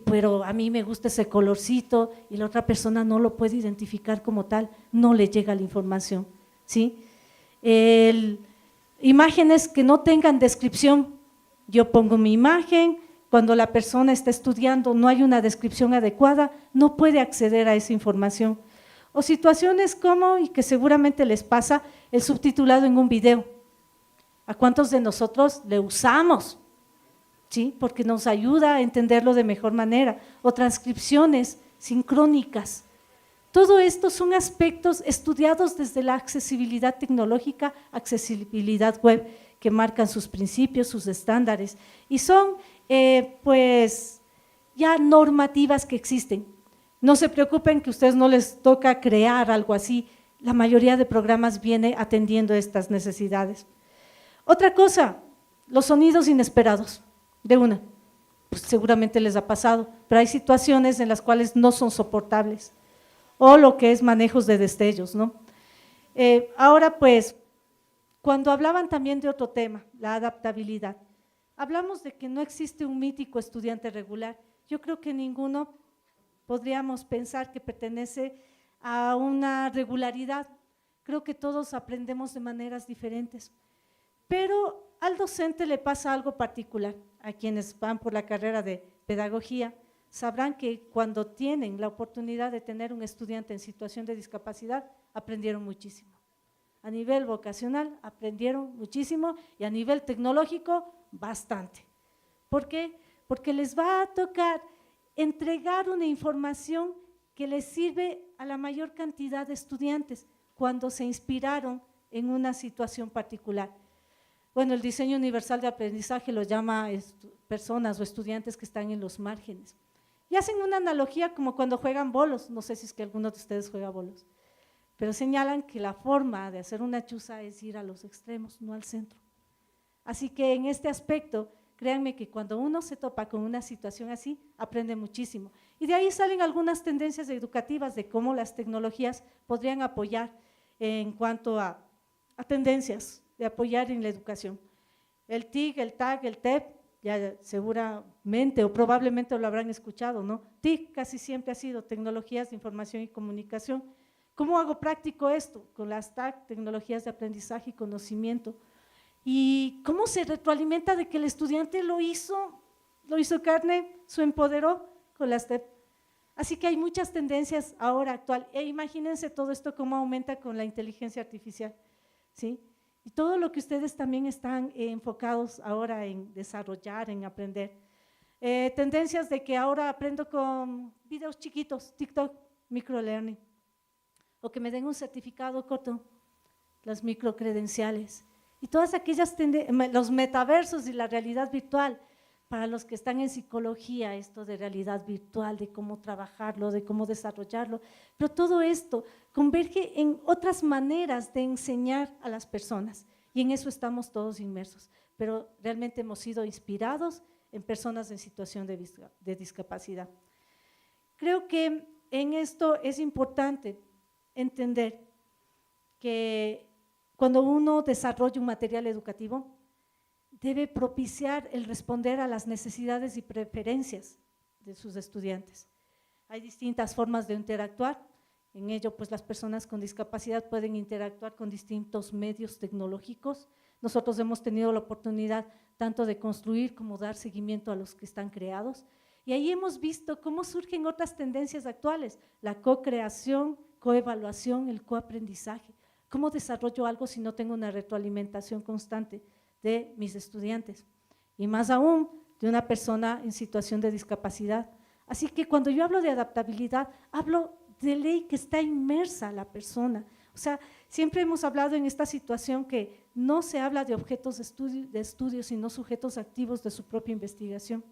pero a mí me gusta ese colorcito y la otra persona no lo puede identificar como tal, no le llega la información, ¿sí? Imágenes que no tengan descripción, yo pongo mi imagen, cuando la persona está estudiando no hay una descripción adecuada, no puede acceder a esa información. O situaciones como, y que seguramente les pasa, el subtitulado en un video. ¿A cuántos de nosotros le usamos? ¿Sí? Porque nos ayuda a entenderlo de mejor manera. O transcripciones sincrónicas. Todo esto son aspectos estudiados desde la accesibilidad tecnológica, accesibilidad web, que marcan sus principios, sus estándares, y son pues ya normativas que existen. No se preocupen que a ustedes no les toca crear algo así, la mayoría de programas viene atendiendo estas necesidades. Otra cosa, los sonidos inesperados, de una, pues seguramente les ha pasado, pero hay situaciones en las cuales no son soportables, o lo que es manejos de destellos, ¿no? Ahora pues, cuando hablaban también de otro tema, la adaptabilidad, hablamos de que no existe un mítico estudiante regular. Yo creo que ninguno podríamos pensar que pertenece a una regularidad. Creo que todos aprendemos de maneras diferentes. Pero al docente le pasa algo particular. A quienes van por la carrera de pedagogía sabrán que cuando tienen la oportunidad de tener un estudiante en situación de discapacidad, aprendieron muchísimo. A nivel vocacional aprendieron muchísimo y a nivel tecnológico bastante. ¿Por qué? Porque les va a tocar entregar una información que les sirve a la mayor cantidad de estudiantes cuando se inspiraron en una situación particular. Bueno, el diseño universal de aprendizaje lo llama personas o estudiantes que están en los márgenes. Y hacen una analogía como cuando juegan bolos, no sé si es que alguno de ustedes juega bolos, pero señalan que la forma de hacer una chuza es ir a los extremos, no al centro. Así que en este aspecto, créanme que cuando uno se topa con una situación así, aprende muchísimo. Y de ahí salen algunas tendencias educativas de cómo las tecnologías podrían apoyar en cuanto a tendencias de apoyar en la educación. El TIC, el TAC, el TEP, ya seguramente o probablemente lo habrán escuchado, ¿no? TIC casi siempre ha sido tecnologías de información y comunicación. ¿Cómo hago práctico esto? Con las TAC, tecnologías de aprendizaje y conocimiento. ¿Y cómo se retroalimenta de que el estudiante lo hizo carne, se empoderó con las TEP? Así que hay muchas tendencias ahora actual. E imagínense todo esto cómo aumenta con la inteligencia artificial, ¿sí? Y todo lo que ustedes también están enfocados ahora en desarrollar, en aprender. Tendencias de que ahora aprendo con videos chiquitos, TikTok, microlearning, o que me den un certificado corto, las microcredenciales, y todas aquellas los metaversos y la realidad virtual. para los que están en psicología, esto de realidad virtual, de cómo trabajarlo, de cómo desarrollarlo, pero todo esto converge en otras maneras de enseñar a las personas y en eso estamos todos inmersos, pero realmente hemos sido inspirados en personas en situación de discapacidad. Creo que en esto es importante entender que cuando uno desarrolla un material educativo, debe propiciar el responder a las necesidades y preferencias de sus estudiantes. Hay distintas formas de interactuar, en ello pues las personas con discapacidad pueden interactuar con distintos medios tecnológicos. Nosotros hemos tenido la oportunidad tanto de construir como dar seguimiento a los que están creados y ahí hemos visto cómo surgen otras tendencias actuales, la co-creación, coevaluación, el coaprendizaje. ¿Cómo desarrollo algo si no tengo una retroalimentación constante de mis estudiantes? Y más aún de una persona en situación de discapacidad. Así que cuando yo hablo de adaptabilidad, hablo de ley que está inmersa la persona. O sea, siempre hemos hablado en esta situación que no se habla de objetos de estudio, sino sujetos activos de su propia investigación.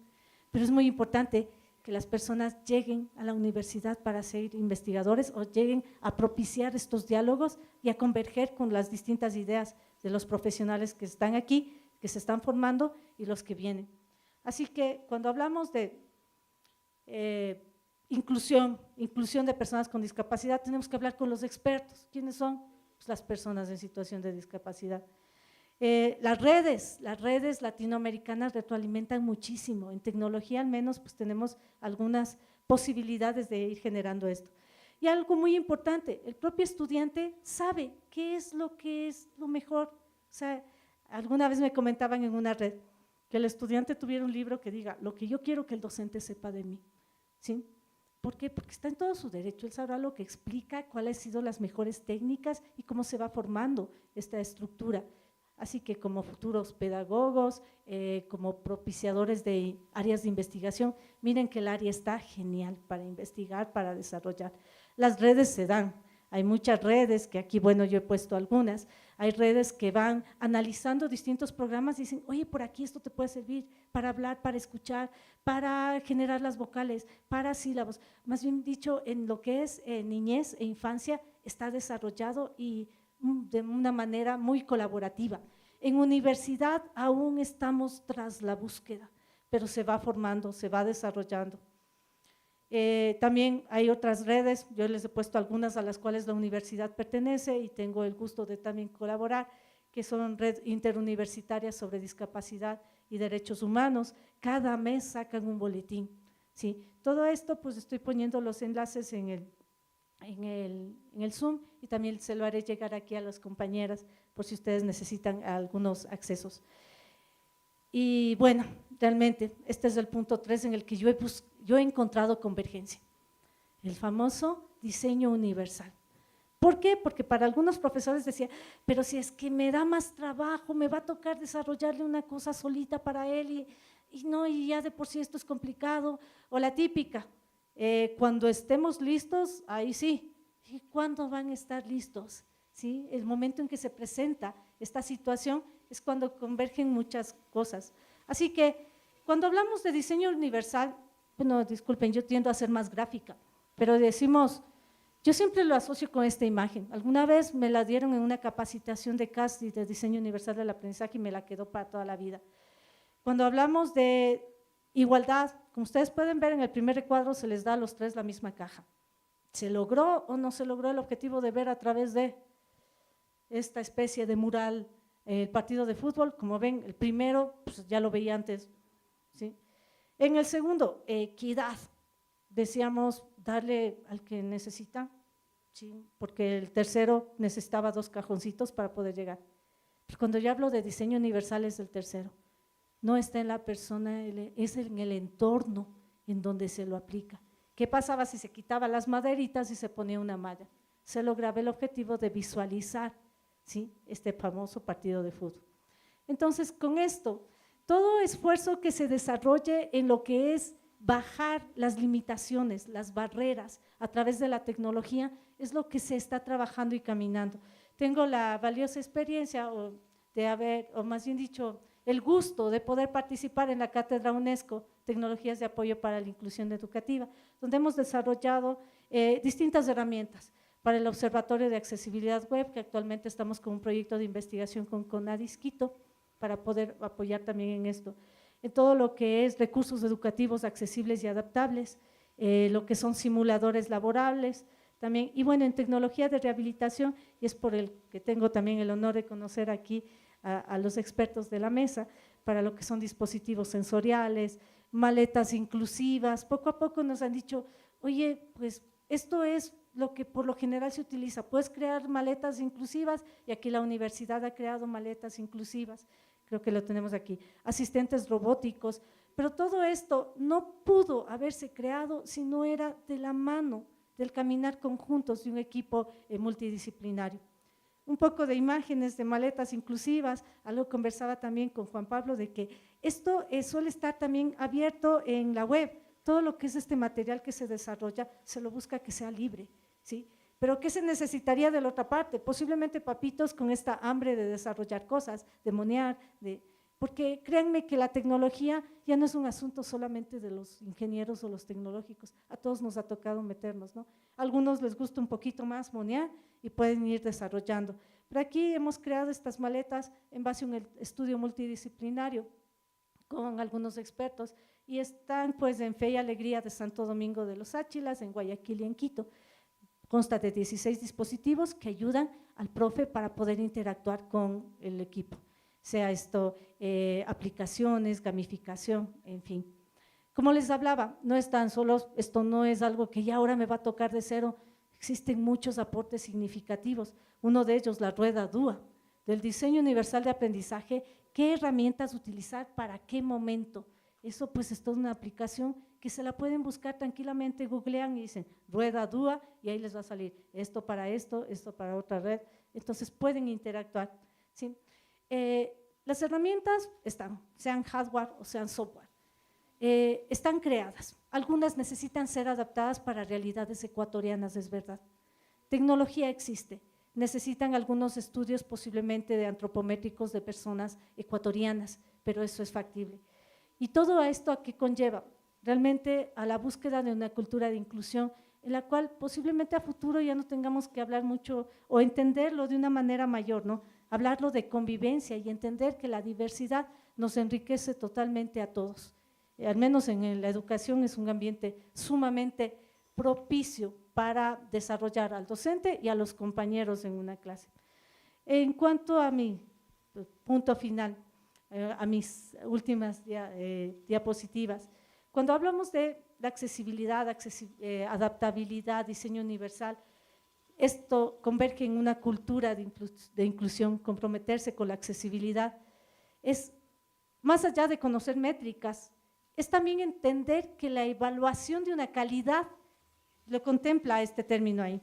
Pero es muy importante que las personas lleguen a la universidad para ser investigadores o lleguen a propiciar estos diálogos y a converger con las distintas ideas de los profesionales que están aquí, que se están formando y los que vienen. Así que cuando hablamos de inclusión de personas con discapacidad, tenemos que hablar con los expertos. ¿Quiénes son? Pues las personas en situación de discapacidad. Las redes latinoamericanas retroalimentan muchísimo, en tecnología al menos pues tenemos algunas posibilidades de ir generando esto. Y algo muy importante, el propio estudiante sabe qué es lo mejor. O sea, alguna vez me comentaban en una red que el estudiante tuviera un libro que diga lo que yo quiero que el docente sepa de mí, ¿sí? ¿Por qué? Porque está en todo su derecho, él sabrá lo que explica, cuáles han sido las mejores técnicas y cómo se va formando esta estructura. Así que como futuros pedagogos, como propiciadores de áreas de investigación, miren que el área está genial para investigar, para desarrollar. Las redes se dan, hay muchas redes que aquí, bueno, yo he puesto algunas, hay redes que van analizando distintos programas y dicen, oye, por aquí esto te puede servir para hablar, para escuchar, para generar las vocales, para sílabos. Más bien dicho, en lo que es niñez e infancia está desarrollado y de una manera muy colaborativa. En universidad aún estamos tras la búsqueda, pero se va formando, se va desarrollando. También hay otras redes, yo les he puesto algunas a las cuales la universidad pertenece y tengo el gusto de también colaborar, que son redes interuniversitarias sobre discapacidad y derechos humanos. Cada mes sacan un boletín, ¿sí? Todo esto pues estoy poniendo los enlaces en el Zoom y también se lo haré llegar aquí a las compañeras por si ustedes necesitan algunos accesos. Y bueno, realmente este es el punto 3 en el que yo he encontrado convergencia, el famoso diseño universal. ¿Por qué? Porque para algunos profesores decía, pero si es que me da más trabajo, me va a tocar desarrollarle una cosa solita para él y ya de por sí esto es complicado. O la típica, cuando estemos listos, ahí sí. ¿Y cuándo van a estar listos? ¿Sí? El momento en que se presenta esta situación es cuando convergen muchas cosas. Así que cuando hablamos de diseño universal, bueno, disculpen, yo tiendo a ser más gráfica, pero decimos, yo siempre lo asocio con esta imagen. Alguna vez me la dieron en una capacitación de CASDI, de diseño universal del aprendizaje, y me la quedó para toda la vida. Cuando hablamos de igualdad, como ustedes pueden ver en el primer recuadro se les da a los tres la misma caja. ¿Se logró o no se logró el objetivo de ver a través de esta especie de mural el partido de fútbol? Como ven, el primero pues ya lo veía antes, ¿sí? En el segundo, equidad, decíamos darle al que necesita, ¿sí? Porque el tercero necesitaba 2 cajoncitos para poder llegar. Pero cuando yo hablo de diseño universal es el tercero, no está en la persona, es en el entorno en donde se lo aplica. ¿Qué pasaba si se quitaba las maderitas y se ponía una malla? Se lograba el objetivo de visualizar, ¿sí? Este famoso partido de fútbol. Entonces, con esto, todo esfuerzo que se desarrolle en lo que es bajar las limitaciones, las barreras a través de la tecnología, es lo que se está trabajando y caminando. Tengo la valiosa experiencia de haber, o más bien dicho, el gusto de poder participar en la Cátedra UNESCO, Tecnologías de Apoyo para la Inclusión Educativa, donde hemos desarrollado distintas herramientas para el Observatorio de Accesibilidad Web, que actualmente estamos con un proyecto de investigación con CONADIS Quito, para poder apoyar también en esto, en todo lo que es recursos educativos accesibles y adaptables, lo que son simuladores laborables, también, y bueno, en tecnología de rehabilitación, y es por el que tengo también el honor de conocer aquí a los expertos de la mesa, para lo que son dispositivos sensoriales, maletas inclusivas. Poco a poco nos han dicho, oye, pues esto es lo que por lo general se utiliza, puedes crear maletas inclusivas, y aquí la universidad ha creado maletas inclusivas, creo que lo tenemos aquí, asistentes robóticos, pero todo esto no pudo haberse creado si no era de la mano del caminar conjuntos de un equipo multidisciplinario. Un poco de imágenes de maletas inclusivas, algo que conversaba también con Juan Pablo, de que esto suele estar también abierto en la web, todo lo que es este material que se desarrolla, se lo busca que sea libre, ¿sí? Pero ¿qué se necesitaría de la otra parte? Posiblemente papitos con esta hambre de desarrollar cosas, de monear, porque créanme que la tecnología ya no es un asunto solamente de los ingenieros o los tecnológicos, a todos nos ha tocado meternos, ¿no? A algunos les gusta un poquito más monear y pueden ir desarrollando. Pero aquí hemos creado estas maletas en base a un estudio multidisciplinario con algunos expertos y están pues en Fe y Alegría de Santo Domingo de los Áchilas, en Guayaquil y en Quito. Consta de 16 dispositivos que ayudan al profe para poder interactuar con el equipo, sea esto aplicaciones, gamificación, en fin. Como les hablaba, no están solos, esto no es algo que ya ahora me va a tocar de cero, existen muchos aportes significativos, uno de ellos la rueda DUA, del diseño universal de aprendizaje, qué herramientas utilizar, para qué momento. Eso pues es toda una aplicación que se la pueden buscar tranquilamente, googlean y dicen rueda DUA y ahí les va a salir esto para otra red, entonces pueden interactuar, ¿sí? Las herramientas están, sean hardware o sean software, están creadas, algunas necesitan ser adaptadas para realidades ecuatorianas, es verdad. Tecnología existe, necesitan algunos estudios posiblemente de antropométricos de personas ecuatorianas, pero eso es factible. Y todo esto ¿a qué conlleva? Realmente a la búsqueda de una cultura de inclusión en la cual posiblemente a futuro ya no tengamos que hablar mucho o entenderlo de una manera mayor, ¿no? Hablarlo de convivencia y entender que la diversidad nos enriquece totalmente a todos. Al menos en la educación es un ambiente sumamente propicio para desarrollar al docente y a los compañeros en una clase. En cuanto a mi punto final, a mis últimas diapositivas, cuando hablamos de la accesibilidad, adaptabilidad, diseño universal, esto converge en una cultura de inclusión, comprometerse con la accesibilidad, es más allá de conocer métricas, es también entender que la evaluación de una calidad lo contempla este término ahí.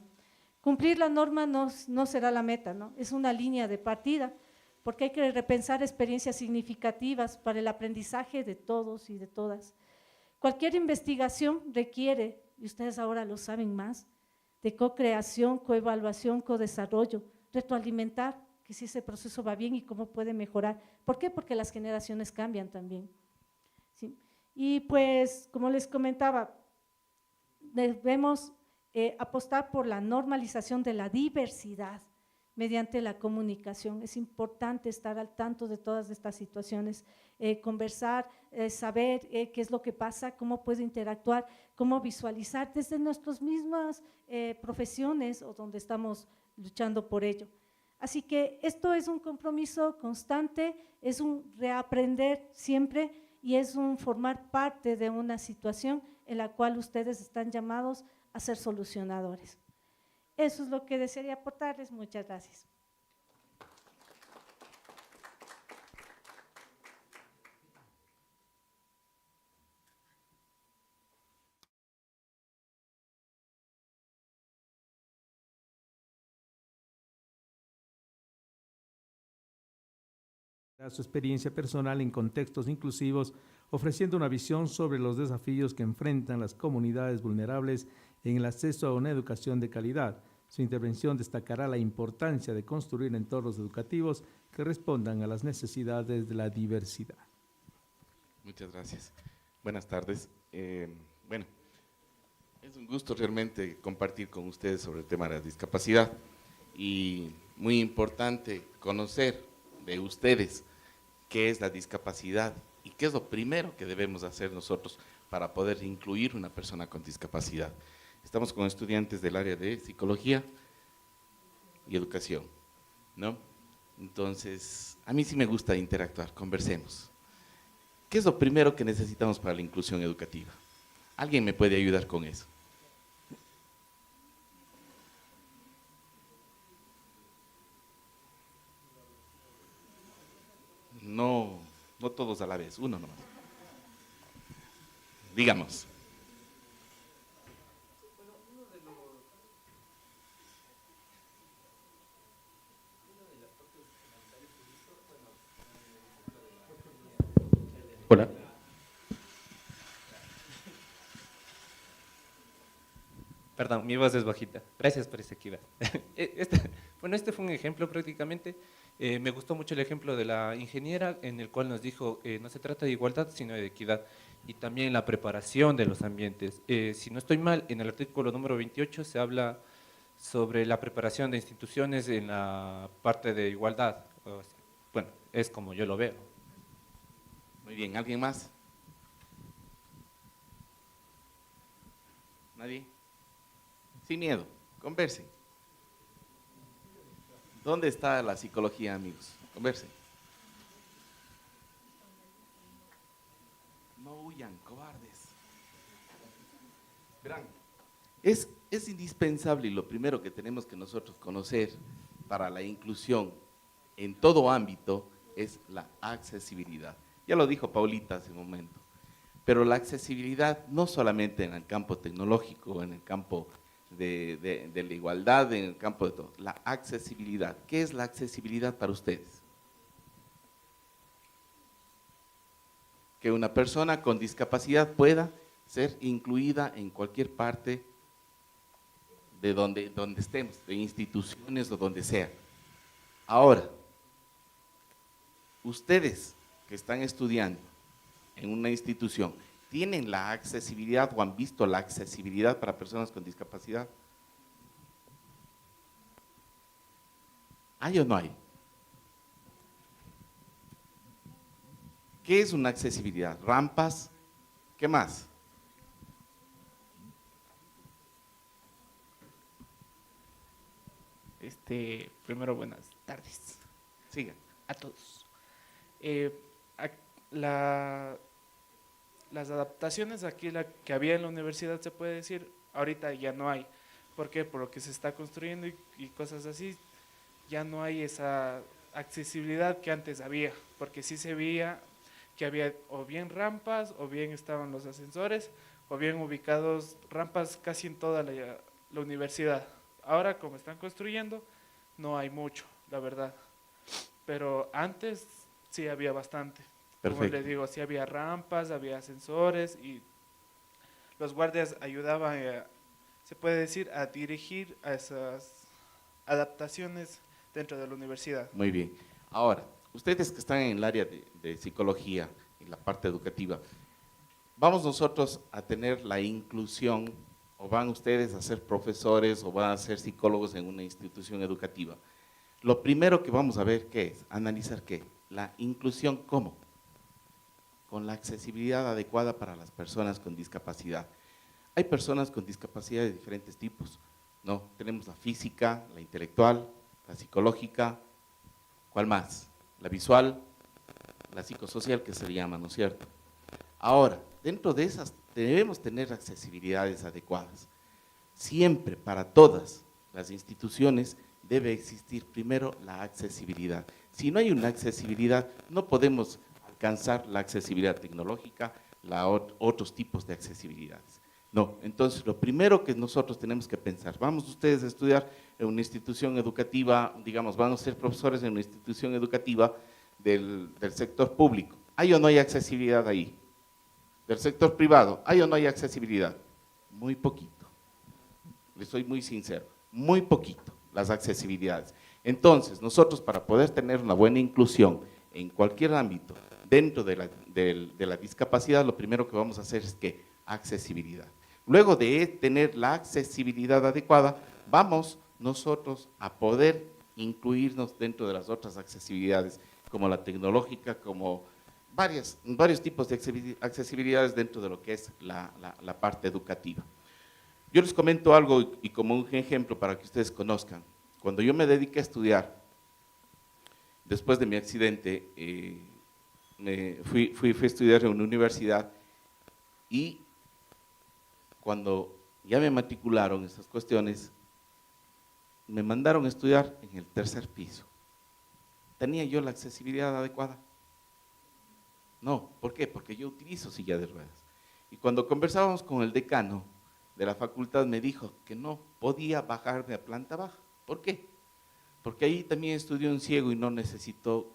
Cumplir la norma no será la meta, ¿no? Es una línea de partida, porque hay que repensar experiencias significativas para el aprendizaje de todos y de todas. Cualquier investigación requiere, y ustedes ahora lo saben más, de co-creación, coevaluación, co-desarrollo, retroalimentar que si ese proceso va bien y cómo puede mejorar. ¿Por qué? Porque las generaciones cambian también, ¿sí? Y pues, como les comentaba, debemos apostar por la normalización de la diversidad mediante la comunicación. Es importante estar al tanto de todas estas situaciones, conversar, saber qué es lo que pasa, cómo puede interactuar, cómo visualizar desde nuestras mismas profesiones o donde estamos luchando por ello. Así que esto es un compromiso constante, es un reaprender siempre y es un formar parte de una situación en la cual ustedes están llamados a ser solucionadores. Eso es lo que desearía aportarles. Muchas gracias. Su experiencia personal en contextos inclusivos, ofreciendo una visión sobre los desafíos que enfrentan las comunidades vulnerables en el acceso a una educación de calidad. Su intervención destacará la importancia de construir entornos educativos que respondan a las necesidades de la diversidad. Muchas gracias. Buenas tardes. Bueno, es un gusto realmente compartir con ustedes sobre el tema de la discapacidad y muy importante conocer de ustedes qué es la discapacidad y qué es lo primero que debemos hacer nosotros para poder incluir una persona con discapacidad. Estamos con estudiantes del área de psicología y educación, ¿no? Entonces, a mí sí me gusta interactuar, conversemos. ¿Qué es lo primero que necesitamos para la inclusión educativa? ¿Alguien me puede ayudar con eso? No, no todos a la vez, uno nomás. Digamos. Hola. Perdón, mi voz es bajita. Gracias por esa equidad. Este fue un ejemplo prácticamente. Me gustó mucho el ejemplo de la ingeniera en el cual nos dijo no se trata de igualdad sino de equidad y también la preparación de los ambientes. Si no estoy mal, en el artículo número 28 se habla sobre la preparación de instituciones en la parte de igualdad. Bueno, es como yo lo veo. Muy bien, ¿alguien más? ¿Nadie? Sin miedo, conversen. ¿Dónde está la psicología, amigos? Conversen. No huyan, cobardes. Verán, es indispensable y lo primero que tenemos que nosotros conocer para la inclusión en todo ámbito es la accesibilidad. Ya lo dijo Paulita hace un momento, pero la accesibilidad no solamente en el campo tecnológico, en el campo de la igualdad, en el campo de todo, la accesibilidad. ¿Qué es la accesibilidad para ustedes? Que una persona con discapacidad pueda ser incluida en cualquier parte de donde estemos, de instituciones o donde sea. Ahora, ustedes que están estudiando en una institución, ¿tienen la accesibilidad o han visto la accesibilidad para personas con discapacidad? ¿Hay o no hay? ¿Qué es una accesibilidad? ¿Rampas? ¿Qué más? Primero, buenas tardes Sigan. a todos. Las adaptaciones aquí que había en la universidad, se puede decir, ahorita ya no hay. ¿Por qué? Por lo que se está construyendo y cosas así, ya no hay esa accesibilidad que antes había, porque sí se veía que había o bien rampas, o bien estaban los ascensores, o bien ubicados rampas casi en toda la universidad. Ahora, como están construyendo, no hay mucho, la verdad. Pero antes sí había bastante. Como Perfecto. les digo, sí había rampas, había ascensores y los guardias ayudaban, se puede decir, a dirigir a esas adaptaciones dentro de la universidad. Muy bien. Ahora, ustedes que están en el área de psicología, en la parte educativa, ¿vamos nosotros a tener la inclusión o van ustedes a ser profesores o van a ser psicólogos en una institución educativa? Lo primero que vamos a ver, ¿qué es? Analizar qué. La inclusión, ¿cómo? Con la accesibilidad adecuada para las personas con discapacidad. Hay personas con discapacidad de diferentes tipos, ¿no? Tenemos la física, la intelectual, la psicológica, ¿cuál más? La visual, la psicosocial, que se llama, ¿no es cierto? Ahora, dentro de esas debemos tener accesibilidades adecuadas. Siempre, para todas las instituciones, debe existir primero la accesibilidad. Si no hay una accesibilidad, no podemos alcanzar la accesibilidad tecnológica, otros tipos de accesibilidades. No, entonces lo primero que nosotros tenemos que pensar, vamos ustedes a estudiar en una institución educativa, digamos, van a ser profesores en una institución educativa del sector público, ¿hay o no hay accesibilidad ahí? Del sector privado, ¿hay o no hay accesibilidad? Muy poquito, les soy muy sincero, muy poquito las accesibilidades. Entonces, nosotros para poder tener una buena inclusión en cualquier ámbito dentro de la discapacidad, lo primero que vamos a hacer es que accesibilidad. Luego de tener la accesibilidad adecuada, vamos nosotros a poder incluirnos dentro de las otras accesibilidades, como la tecnológica, como varios tipos de accesibilidades dentro de lo que es la parte educativa. Yo les comento algo y como un ejemplo para que ustedes conozcan. Cuando yo me dediqué a estudiar, después de mi accidente, fui a estudiar en una universidad y cuando ya me matricularon esas cuestiones, me mandaron a estudiar en el 3er piso. ¿Tenía yo la accesibilidad adecuada? No, ¿por qué? Porque yo utilizo silla de ruedas. Y cuando conversábamos con el decano de la facultad, me dijo que no podía bajarme a planta baja. ¿Por qué? Porque ahí también estudió un ciego y no necesitó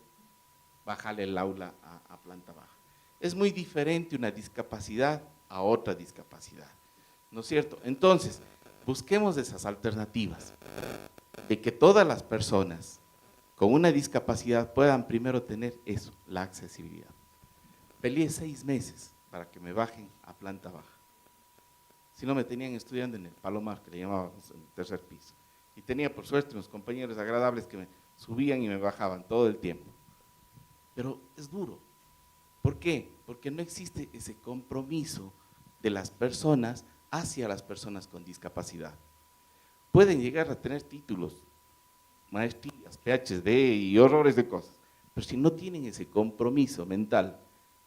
bajarle el aula a planta baja. Es muy diferente una discapacidad a otra discapacidad, ¿no es cierto? Entonces, busquemos esas alternativas de que todas las personas con una discapacidad puedan primero tener eso, la accesibilidad. Peleé 6 meses para que me bajen a planta baja. Si no, me tenían estudiando en el Palomar, que le llamábamos en el 3er piso. Y tenía por suerte unos compañeros agradables que me subían y me bajaban todo el tiempo. Pero es duro. ¿Por qué? Porque no existe ese compromiso de las personas hacia las personas con discapacidad. Pueden llegar a tener títulos, maestrías, PhD y horrores de cosas, pero si no tienen ese compromiso mental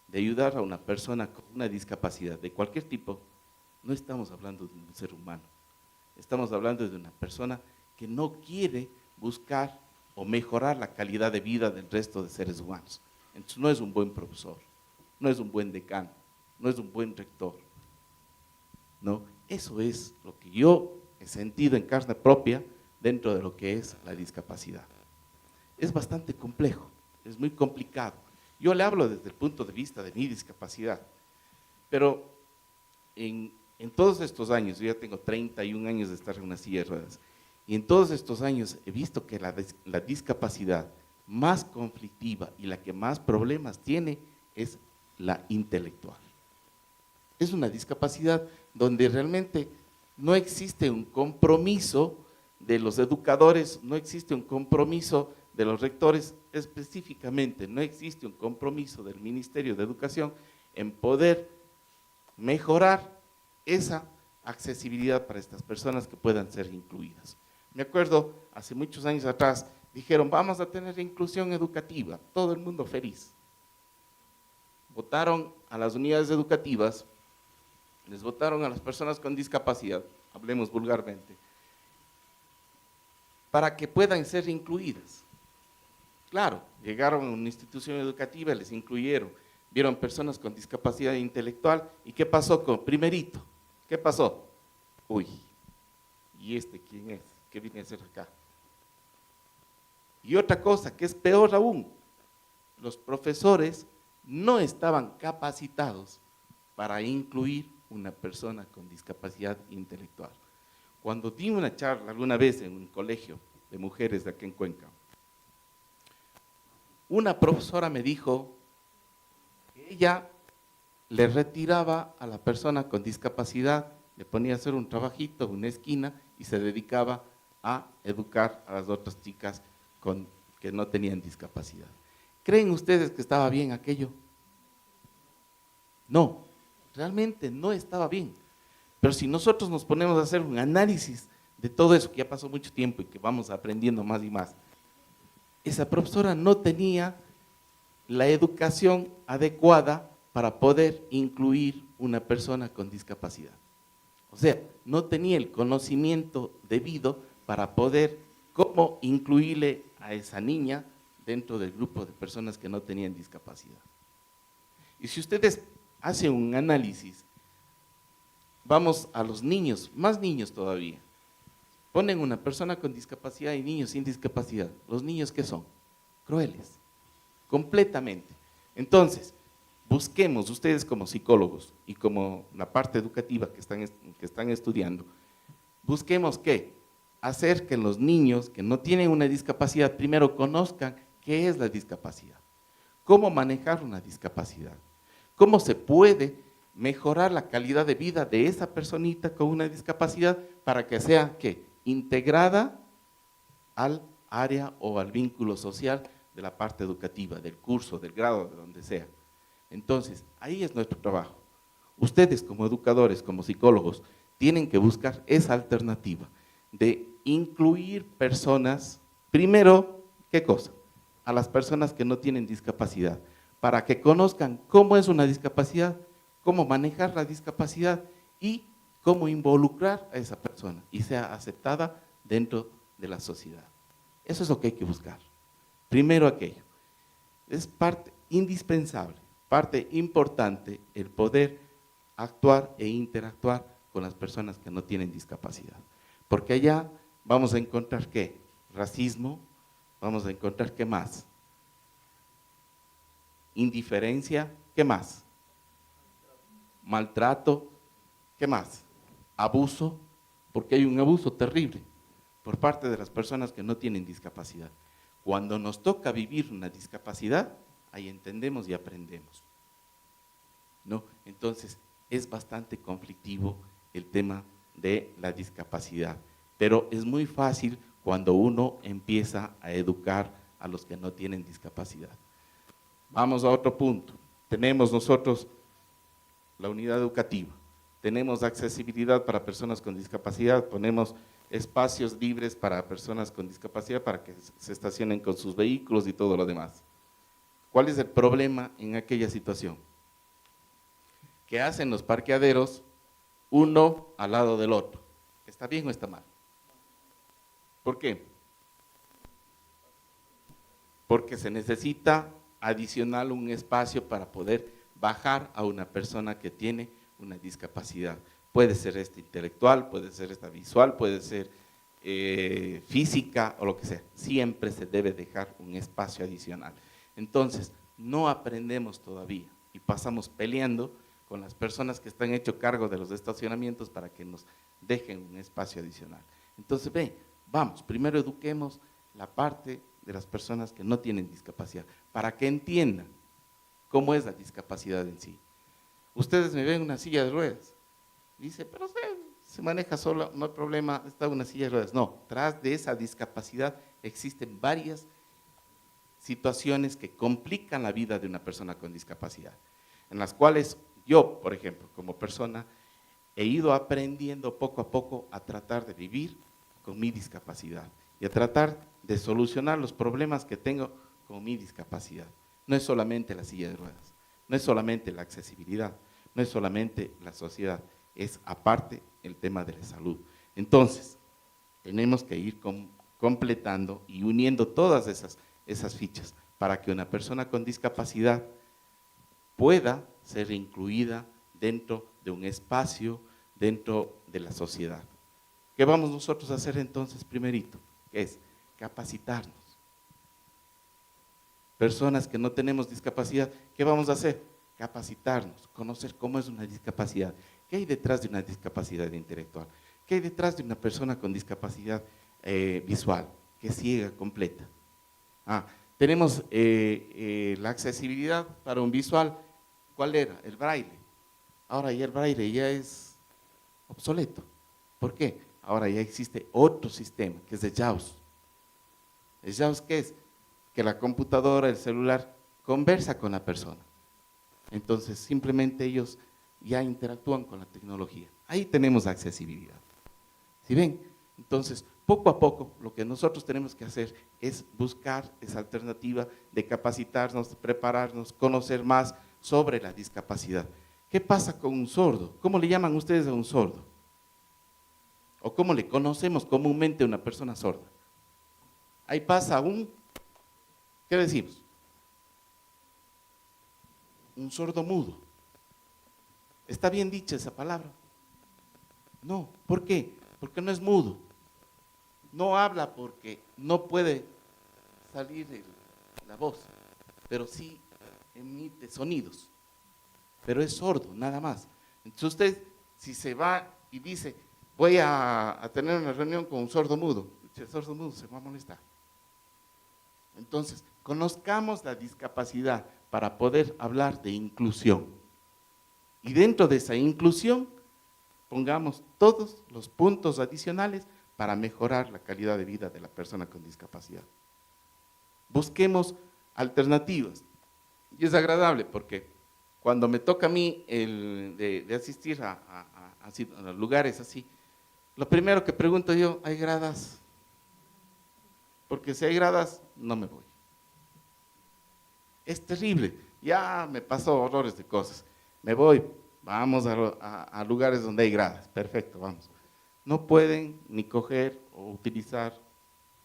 de ayudar a una persona con una discapacidad de cualquier tipo, no estamos hablando de un ser humano, estamos hablando de una persona que no quiere buscar o mejorar la calidad de vida del resto de seres humanos. Entonces no es un buen profesor, no es un buen decano, no es un buen rector, ¿no? Eso es lo que yo he sentido en carne propia dentro de lo que es la discapacidad. Es bastante complejo, es muy complicado. Yo le hablo desde el punto de vista de mi discapacidad, pero en todos estos años, yo ya tengo 31 años de estar en una silla de ruedas, y en todos estos años he visto que la discapacidad más conflictiva y la que más problemas tiene es la intelectual. Es una discapacidad donde realmente no existe un compromiso de los educadores, no existe un compromiso de los rectores, específicamente no existe un compromiso del Ministerio de Educación en poder mejorar esa accesibilidad para estas personas que puedan ser incluidas. Me acuerdo, hace muchos años atrás, dijeron, vamos a tener inclusión educativa, todo el mundo feliz. Votaron a las unidades educativas, les votaron a las personas con discapacidad, hablemos vulgarmente, para que puedan ser incluidas. Claro, llegaron a una institución educativa, les incluyeron, vieron personas con discapacidad intelectual, ¿y qué pasó con primerito? ¿Qué pasó? Uy, ¿y este quién es? ¿Qué viene a hacer acá? Y otra cosa que es peor aún, los profesores no estaban capacitados para incluir una persona con discapacidad intelectual. Cuando di una charla alguna vez en un colegio de mujeres de aquí en Cuenca, una profesora me dijo que ella le retiraba a la persona con discapacidad, le ponía a hacer un trabajito, una esquina, y se dedicaba a educar a las otras chicas que no tenían discapacidad. ¿Creen ustedes que estaba bien aquello? No, realmente no estaba bien. Pero si nosotros nos ponemos a hacer un análisis de todo eso, que ya pasó mucho tiempo y que vamos aprendiendo más y más, esa profesora no tenía la educación adecuada para poder incluir una persona con discapacidad. O sea, no tenía el conocimiento debido para poder cómo incluirle a esa niña dentro del grupo de personas que no tenían discapacidad. Y si ustedes hacen un análisis, vamos a los niños, más niños todavía, ponen una persona con discapacidad y niños sin discapacidad. ¿Los niños qué son? Crueles, completamente. Entonces, busquemos ustedes como psicólogos y como la parte educativa que están estudiando, busquemos ¿qué? hacer que los niños que no tienen una discapacidad primero conozcan qué es la discapacidad, cómo manejar una discapacidad, cómo se puede mejorar la calidad de vida de esa personita con una discapacidad para que sea ¿qué? Integrada al área o al vínculo social de la parte educativa, del curso, del grado, de donde sea. Entonces, ahí es nuestro trabajo. Ustedes como educadores, como psicólogos, tienen que buscar esa alternativa de incluir personas, primero, ¿qué cosa? A las personas que no tienen discapacidad, para que conozcan cómo es una discapacidad, cómo manejar la discapacidad y cómo involucrar a esa persona y sea aceptada dentro de la sociedad. Eso es lo que hay que buscar. Primero aquello. Es parte indispensable, parte importante el poder actuar e interactuar con las personas que no tienen discapacidad. Porque allá vamos a encontrar ¿qué? Racismo, vamos a encontrar ¿qué más? Indiferencia, ¿qué más? Maltrato, ¿qué más? Abuso, porque hay un abuso terrible por parte de las personas que no tienen discapacidad. Cuando nos toca vivir una discapacidad, ahí entendemos y aprendemos, ¿no? Entonces, es bastante conflictivo el tema de la discapacidad, pero es muy fácil cuando uno empieza a educar a los que no tienen discapacidad. Vamos a otro punto. Tenemos nosotros la unidad educativa, tenemos accesibilidad para personas con discapacidad, ponemos espacios libres para personas con discapacidad para que se estacionen con sus vehículos y todo lo demás. ¿Cuál es el problema en aquella situación? Que hacen los parqueaderos uno al lado del otro. ¿Está bien o está mal? ¿Por qué? Porque se necesita adicional un espacio para poder bajar a una persona que tiene una discapacidad. Puede ser esta intelectual, puede ser esta visual, puede ser física o lo que sea. Siempre se debe dejar un espacio adicional. Entonces, no aprendemos todavía y pasamos peleando con las personas que están hecho cargo de los estacionamientos para que nos dejen un espacio adicional. Entonces, vamos, primero eduquemos la parte de las personas que no tienen discapacidad, para que entiendan cómo es la discapacidad en sí. Ustedes me ven una silla de ruedas, dice, pero se maneja solo, no hay problema, está una silla de ruedas. No, tras de esa discapacidad existen varias situaciones que complican la vida de una persona con discapacidad, en las cuales yo, por ejemplo, como persona, he ido aprendiendo poco a poco a tratar de vivir con mi discapacidad y a tratar de solucionar los problemas que tengo con mi discapacidad. No es solamente la silla de ruedas, no es solamente la accesibilidad, no es solamente la sociedad, es aparte el tema de la salud. Entonces, tenemos que ir completando y uniendo todas esas fichas para que una persona con discapacidad pueda ser incluida dentro de un espacio, dentro de la sociedad. ¿Qué vamos nosotros a hacer entonces primerito? Que es capacitarnos. Personas que no tenemos discapacidad, ¿qué vamos a hacer? Capacitarnos, conocer cómo es una discapacidad, qué hay detrás de una discapacidad intelectual, qué hay detrás de una persona con discapacidad visual, que es ciega completa. Tenemos la accesibilidad para un visual, ¿cuál era? El braille. Ahora ya el braille ya es obsoleto. ¿Por qué? Ahora ya existe otro sistema, que es el JAWS. ¿El JAWS qué es? Que la computadora, el celular, conversa con la persona. Entonces, simplemente ellos ya interactúan con la tecnología. Ahí tenemos accesibilidad. ¿Sí ven? Entonces, poco a poco, lo que nosotros tenemos que hacer es buscar esa alternativa de capacitarnos, prepararnos, conocer más sobre la discapacidad. ¿Qué pasa con un sordo? ¿Cómo le llaman ustedes a un sordo? ¿O cómo le conocemos comúnmente a una persona sorda? Ahí pasa ¿qué decimos? Un sordo mudo. ¿Está bien dicha esa palabra? No, ¿por qué? Porque no es mudo. No habla porque no puede salir la voz, pero sí emite sonidos. Pero es sordo, nada más. Entonces usted, si se va y dice, voy a tener una reunión con un sordo mudo. El sordo mudo se va a molestar. Entonces, conozcamos la discapacidad para poder hablar de inclusión. Y dentro de esa inclusión, pongamos todos los puntos adicionales para mejorar la calidad de vida de la persona con discapacidad. Busquemos alternativas. Y es agradable porque cuando me toca a mí de asistir a lugares así, lo primero que pregunto yo, ¿hay gradas? Porque si hay gradas, no me voy. Es terrible, ya me pasó horrores de cosas. Me voy, vamos a lugares donde hay gradas, perfecto, vamos. No pueden ni coger o utilizar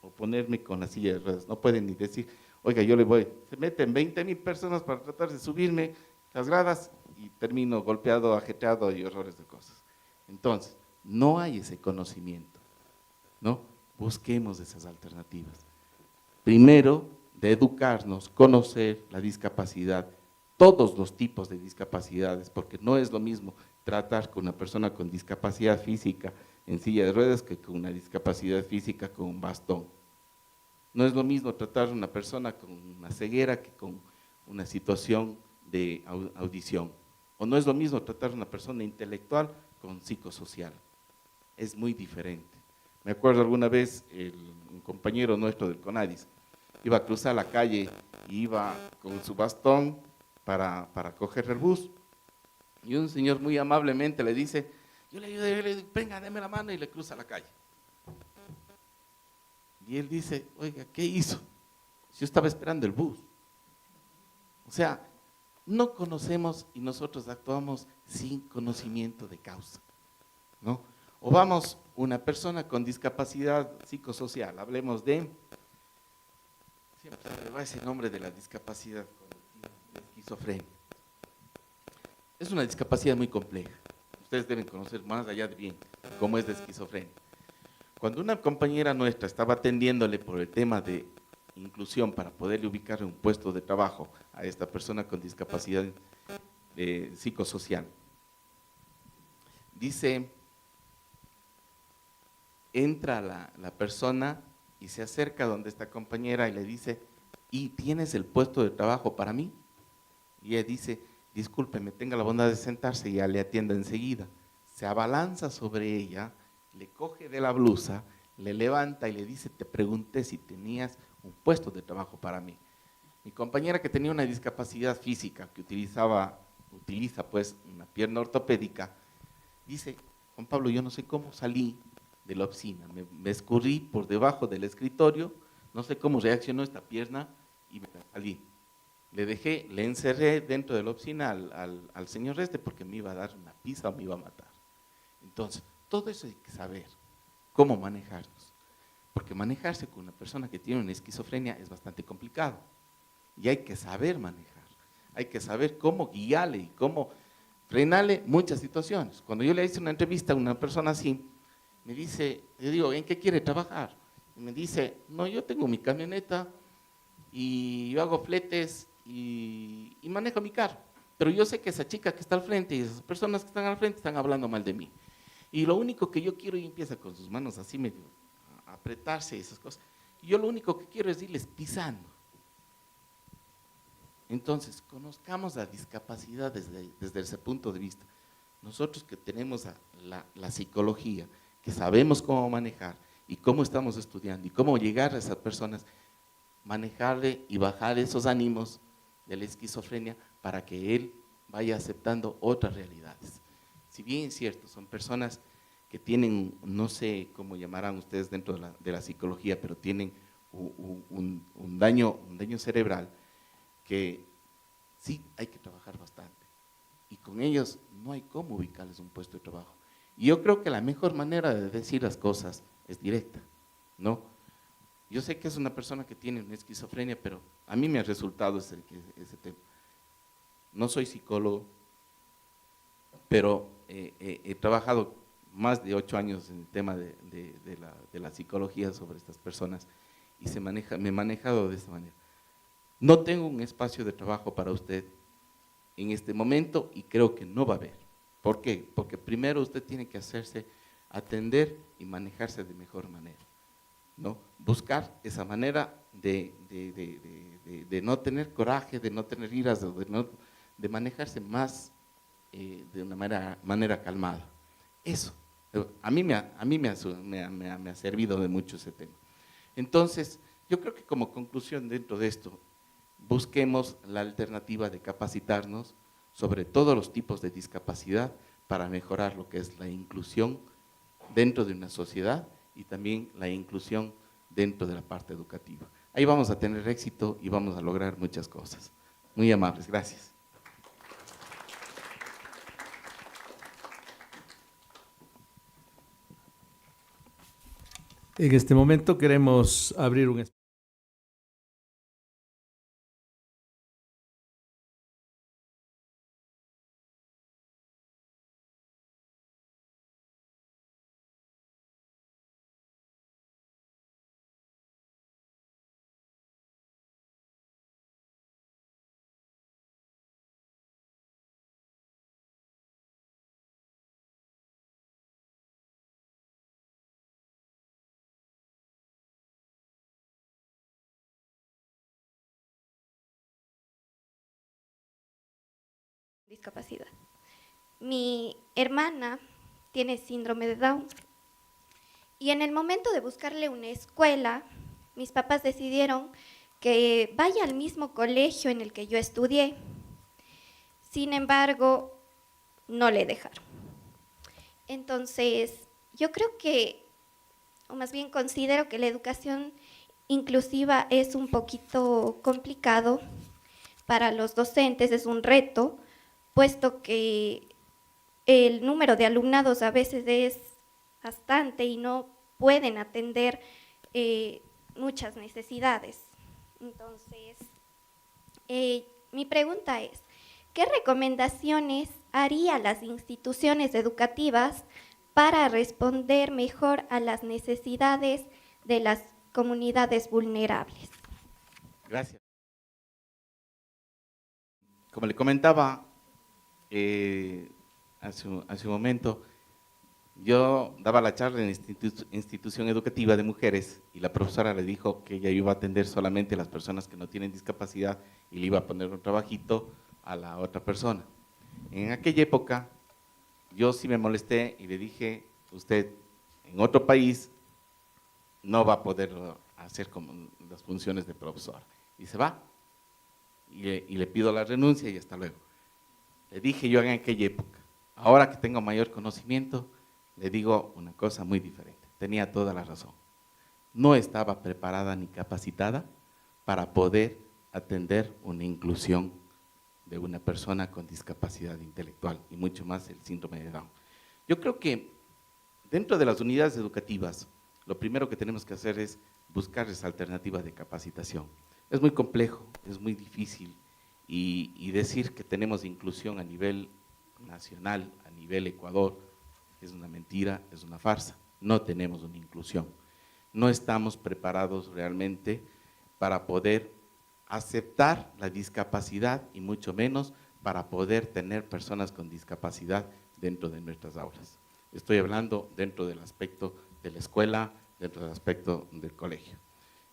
o ponerme con la silla de ruedas, no pueden ni decir, oiga, yo le voy. Se meten 20,000 personas para tratar de subirme las gradas y termino golpeado, ajetreado y horrores de cosas. Entonces, no hay ese conocimiento, ¿no? Busquemos esas alternativas. Primero, de educarnos, conocer la discapacidad, todos los tipos de discapacidades, porque no es lo mismo tratar con una persona con discapacidad física en silla de ruedas que con una discapacidad física con un bastón. No es lo mismo tratar a una persona con una ceguera que con una situación de audición. O no es lo mismo tratar a una persona intelectual con psicosocial. Es muy diferente. Me acuerdo alguna vez, un compañero nuestro del CONADIS iba a cruzar la calle y iba con su bastón para coger el bus. Y un señor muy amablemente le dice, yo le ayudé, yo le digo, venga, deme la mano, y le cruza la calle. Y él dice, oiga, ¿qué hizo? Yo estaba esperando el bus. O sea, no conocemos y nosotros actuamos sin conocimiento de causa, ¿no? O vamos, una persona con discapacidad psicosocial, hablemos de, siempre se me va ese nombre de la discapacidad, esquizofrenia. Es una discapacidad muy compleja. Ustedes deben conocer más allá de bien cómo es la esquizofrenia. Cuando una compañera nuestra estaba atendiéndole por el tema de inclusión para poderle ubicar en un puesto de trabajo a esta persona con discapacidad psicosocial, dice, entra la persona y se acerca donde esta compañera y le dice, ¿y tienes el puesto de trabajo para mí? Y ella dice, discúlpeme, tenga la bondad de sentarse y ya le atiendo enseguida. Se abalanza sobre ella, le coge de la blusa, le levanta y le dice, te pregunté si tenías un puesto de trabajo para mí. Mi compañera, que tenía una discapacidad física, que utiliza pues una pierna ortopédica, dice, Juan Pablo, yo no sé cómo salí de la oficina, me escurrí por debajo del escritorio, no sé cómo reaccionó esta pierna y me salí. Le encerré dentro de la oficina al señor porque me iba a dar una pizza o me iba a matar. Entonces, todo eso hay que saber, cómo manejarnos. Porque manejarse con una persona que tiene una esquizofrenia es bastante complicado. Y hay que saber manejar, hay que saber cómo guiarle y cómo frenarle muchas situaciones. Cuando yo le hice una entrevista a una persona así, me dice, le digo, ¿en qué quiere trabajar? Y me dice, no, yo tengo mi camioneta y yo hago fletes y manejo mi carro. Pero yo sé que esa chica que está al frente y esas personas que están al frente están hablando mal de mí. Y lo único que yo quiero, y empieza con sus manos así medio a apretarse y esas cosas, y yo lo único que quiero es irles pisando. Entonces, conozcamos la discapacidad desde ese punto de vista. Nosotros que tenemos la psicología, que sabemos cómo manejar y cómo estamos estudiando y cómo llegar a esas personas, manejarle y bajar esos ánimos de la esquizofrenia para que él vaya aceptando otras realidades. Si bien es cierto, son personas que tienen, no sé cómo llamarán ustedes dentro de la psicología, pero tienen un daño cerebral que sí hay que trabajar bastante. Y con ellos no hay cómo ubicarles un puesto de trabajo. Y yo creo que la mejor manera de decir las cosas es directa, ¿no? Yo sé que es una persona que tiene una esquizofrenia, pero a mí me ha resultado ese tema. No soy psicólogo, pero he trabajado más de 8 años en el tema de la psicología sobre estas personas y me he manejado de esta manera. No tengo un espacio de trabajo para usted en este momento y creo que no va a haber. ¿Por qué? Porque primero usted tiene que hacerse atender y manejarse de mejor manera, ¿no? Buscar esa manera de no tener coraje, de no tener iras, de manejarse más de una manera calmada. Eso, a mí me ha servido de mucho ese tema. Entonces, yo creo que como conclusión dentro de esto, busquemos la alternativa de capacitarnos sobre todos los tipos de discapacidad para mejorar lo que es la inclusión dentro de una sociedad y también la inclusión dentro de la parte educativa. Ahí vamos a tener éxito y vamos a lograr muchas cosas. Muy amables, gracias. En este momento queremos abrir un espacio. Discapacidad. Mi hermana tiene síndrome de Down y en el momento de buscarle una escuela, mis papás decidieron que vaya al mismo colegio en el que yo estudié. Sin embargo, no le dejaron. Entonces, yo creo que, o más bien considero que la educación inclusiva es un poquito complicado para los docentes, es un reto, puesto que el número de alumnados a veces es bastante y no pueden atender muchas necesidades. Entonces, mi pregunta es, ¿qué recomendaciones harían las instituciones educativas para responder mejor a las necesidades de las comunidades vulnerables? Gracias. Como le comentaba hace un momento, yo daba la charla en la institución educativa de mujeres y la profesora le dijo que ella iba a atender solamente a las personas que no tienen discapacidad y le iba a poner un trabajito a la otra persona. En aquella época yo sí me molesté y le dije, usted en otro país no va a poder hacer como las funciones de profesor. Y se va. Y le pido la renuncia y hasta luego. Le dije yo en aquella época. Ahora que tengo mayor conocimiento, le digo una cosa muy diferente. Tenía toda la razón. No estaba preparada ni capacitada para poder atender una inclusión de una persona con discapacidad intelectual y mucho más el síndrome de Down. Yo creo que dentro de las unidades educativas, lo primero que tenemos que hacer es buscar esa alternativa de capacitación. Es muy complejo, es muy difícil y decir que tenemos inclusión a nivel nacional, a nivel Ecuador, es una mentira, es una farsa. No tenemos una inclusión. No estamos preparados realmente para poder aceptar la discapacidad y mucho menos para poder tener personas con discapacidad dentro de nuestras aulas. Estoy hablando dentro del aspecto de la escuela, dentro del aspecto del colegio.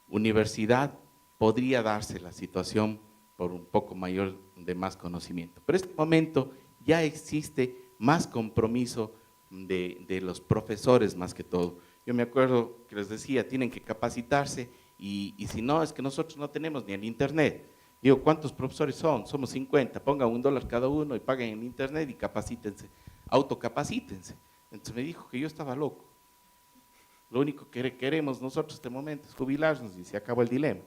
Universidad podría darse la situación por un poco mayor de más conocimiento, pero en este momento ya existe más compromiso de los profesores más que todo. Yo me acuerdo que les decía, tienen que capacitarse y si no, es que nosotros no tenemos ni el internet. Digo, ¿cuántos profesores son? Somos 50, pongan $1 cada uno y paguen el internet y capacítense, autocapacítense. Entonces me dijo que yo estaba loco. Lo único que queremos nosotros en este momento es jubilarnos y se acabó el dilema.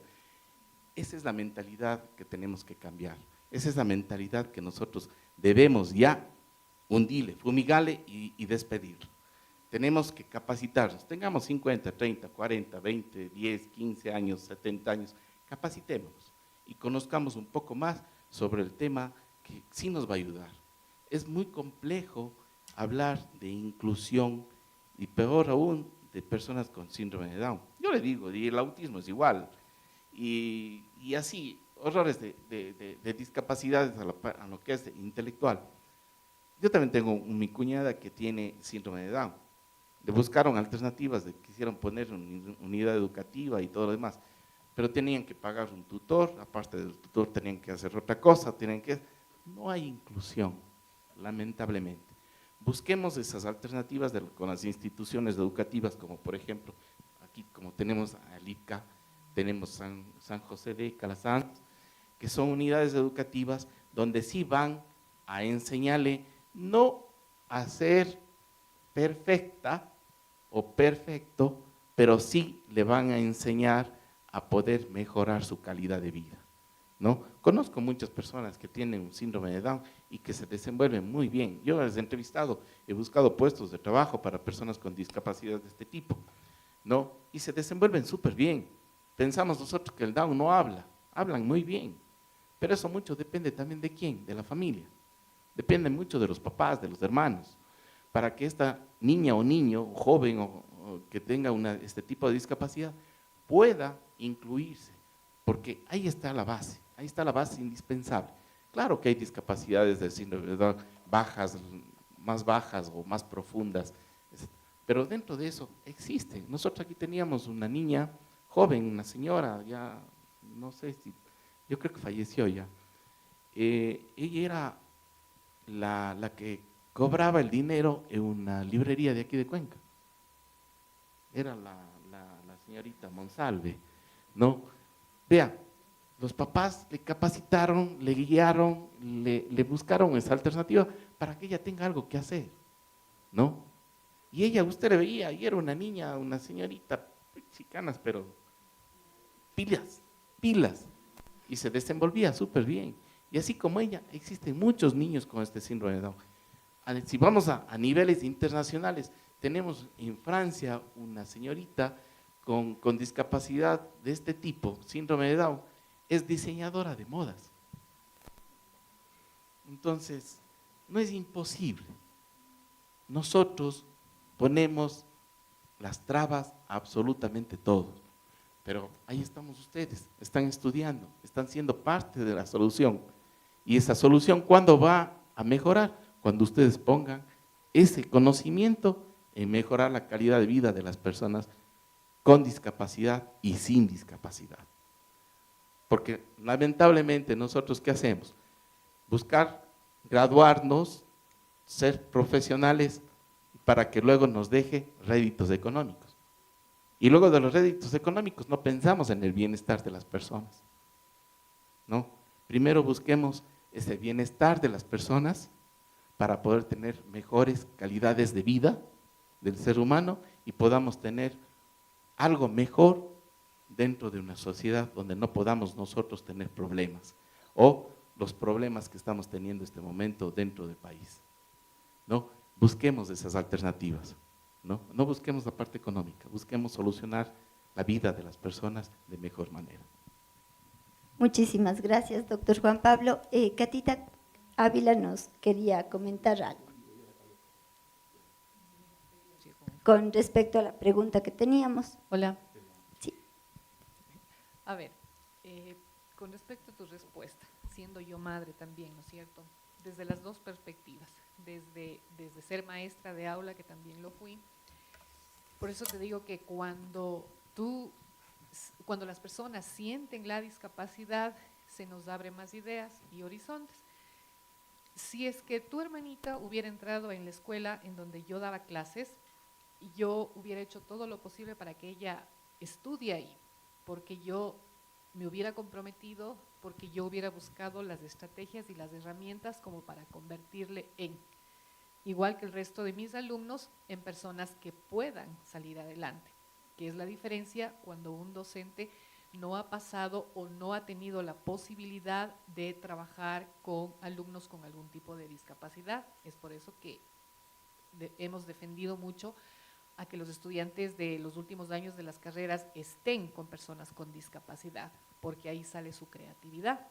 Esa es la mentalidad que tenemos que cambiar. Esa es la mentalidad que nosotros debemos ya hundirle, fumigarle y despedirlo. Tenemos que capacitarnos, tengamos 50, 30, 40, 20, 10, 15 años, 70 años, capacitémonos y conozcamos un poco más sobre el tema que sí nos va a ayudar. Es muy complejo hablar de inclusión y peor aún de personas con síndrome de Down. Yo le digo, y el autismo es igual, y así, horrores de discapacidades a lo que es intelectual. Yo también tengo mi cuñada que tiene síndrome de Down Le buscaron alternativas, quisieron poner una unidad educativa y todo lo demás, pero tenían que pagar un tutor, aparte del tutor tenían que hacer otra cosa, no hay inclusión, lamentablemente. Busquemos esas alternativas con las instituciones educativas, como por ejemplo, aquí como tenemos a IPCA, tenemos San José de Calasanz, que son unidades educativas donde sí van a enseñarle no a ser perfecta o perfecto, pero sí le van a enseñar a poder mejorar su calidad de vida, ¿no? Conozco muchas personas que tienen un síndrome de Down y que se desenvuelven muy bien. Yo les he entrevistado, he buscado puestos de trabajo para personas con discapacidad de este tipo, ¿no? Y se desenvuelven súper bien. Pensamos nosotros que el Down no habla, hablan muy bien, pero eso mucho depende también de quién, de la familia. Depende mucho de los papás, de los hermanos, para que esta niña o niño, o joven o que tenga este tipo de discapacidad, pueda incluirse, porque ahí está la base indispensable. Claro que hay discapacidades del síndrome de Down más bajas o más profundas, pero dentro de eso existe. Nosotros aquí teníamos una niña joven, una señora, ya no sé si, yo creo que falleció ya. Ella era la que cobraba el dinero en una librería de aquí de Cuenca. Era la señorita Monsalve, ¿no? Vea, los papás le capacitaron, le guiaron, le buscaron esa alternativa para que ella tenga algo que hacer, ¿no? Y ella, usted le veía, y era una niña, una señorita, chicanas, pero pilas, y se desenvolvía súper bien. Y así como ella, existen muchos niños con este síndrome de Down. Si vamos a niveles internacionales, tenemos en Francia una señorita con discapacidad de este tipo, síndrome de Down, es diseñadora de modas. Entonces, no es imposible. Nosotros ponemos las trabas a absolutamente todo, pero ahí estamos ustedes, están estudiando, están siendo parte de la solución. Y esa solución, ¿cuándo va a mejorar? Cuando ustedes pongan ese conocimiento en mejorar la calidad de vida de las personas con discapacidad y sin discapacidad. Porque lamentablemente nosotros, ¿qué hacemos? Buscar graduarnos, ser profesionales para que luego nos deje réditos económicos. Y luego de los réditos económicos no pensamos en el bienestar de las personas, ¿no? Primero busquemos ese bienestar de las personas para poder tener mejores calidades de vida del ser humano y podamos tener algo mejor dentro de una sociedad donde no podamos nosotros tener problemas o los problemas que estamos teniendo en este momento dentro del país, ¿no? Busquemos esas alternativas, ¿no? No busquemos la parte económica, busquemos solucionar la vida de las personas de mejor manera. Muchísimas gracias, doctor Juan Pablo. Catita Ávila nos quería comentar algo con respecto a la pregunta que teníamos. Hola. Sí. A ver, con respecto a tu respuesta, siendo yo madre también, ¿no es cierto? Desde las dos perspectivas, desde ser maestra de aula, que también lo fui. Por eso te digo que cuando las personas sienten la discapacidad, se nos abren más ideas y horizontes. Si es que tu hermanita hubiera entrado en la escuela en donde yo daba clases, yo hubiera hecho todo lo posible para que ella estudie ahí, porque yo me hubiera comprometido, porque yo hubiera buscado las estrategias y las herramientas como para convertirle igual que el resto de mis alumnos, en personas que puedan salir adelante, que es la diferencia cuando un docente no ha pasado o no ha tenido la posibilidad de trabajar con alumnos con algún tipo de discapacidad. Es por eso que hemos defendido mucho a que los estudiantes de los últimos años de las carreras estén con personas con discapacidad, porque ahí sale su creatividad.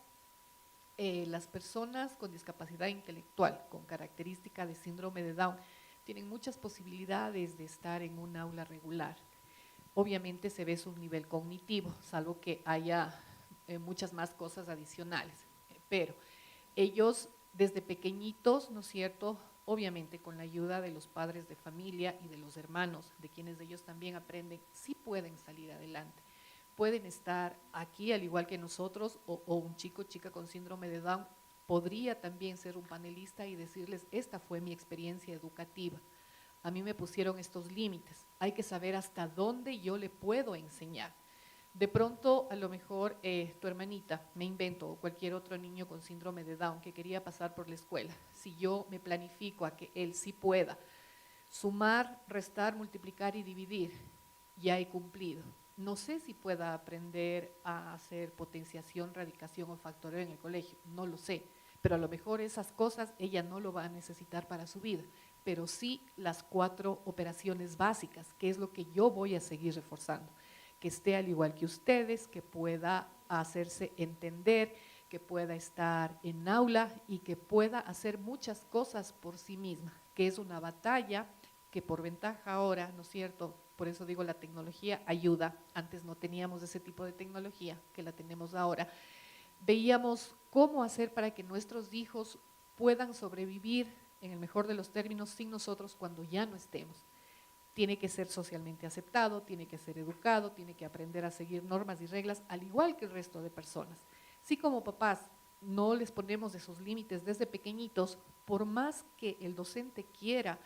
Las personas con discapacidad intelectual, con característica de síndrome de Down, tienen muchas posibilidades de estar en un aula regular. Obviamente se ve su nivel cognitivo, salvo que haya muchas más cosas adicionales, pero ellos desde pequeñitos, ¿no es cierto?, obviamente con la ayuda de los padres de familia y de los hermanos, de quienes ellos también aprenden, sí pueden salir adelante. Pueden estar aquí al igual que nosotros, o un chico o chica con síndrome de Down podría también ser un panelista y decirles, esta fue mi experiencia educativa. A mí me pusieron estos límites, hay que saber hasta dónde yo le puedo enseñar. De pronto, a lo mejor tu hermanita, me invento, o cualquier otro niño con síndrome de Down que quería pasar por la escuela, si yo me planifico a que él sí pueda sumar, restar, multiplicar y dividir, ya he cumplido. No sé si pueda aprender a hacer potenciación, radicación o factoreo en el colegio, no lo sé, pero a lo mejor esas cosas ella no lo va a necesitar para su vida, pero sí las 4 operaciones básicas, que es lo que yo voy a seguir reforzando. Que esté al igual que ustedes, que pueda hacerse entender, que pueda estar en aula y que pueda hacer muchas cosas por sí misma, que es una batalla que por ventaja ahora, ¿no es cierto? Por eso digo, la tecnología ayuda. Antes no teníamos ese tipo de tecnología que la tenemos ahora. Veíamos cómo hacer para que nuestros hijos puedan sobrevivir, en el mejor de los términos, sin nosotros cuando ya no estemos. Tiene que ser socialmente aceptado, tiene que ser educado, tiene que aprender a seguir normas y reglas, al igual que el resto de personas. Si como papás no les ponemos esos límites desde pequeñitos, por más que el docente quiera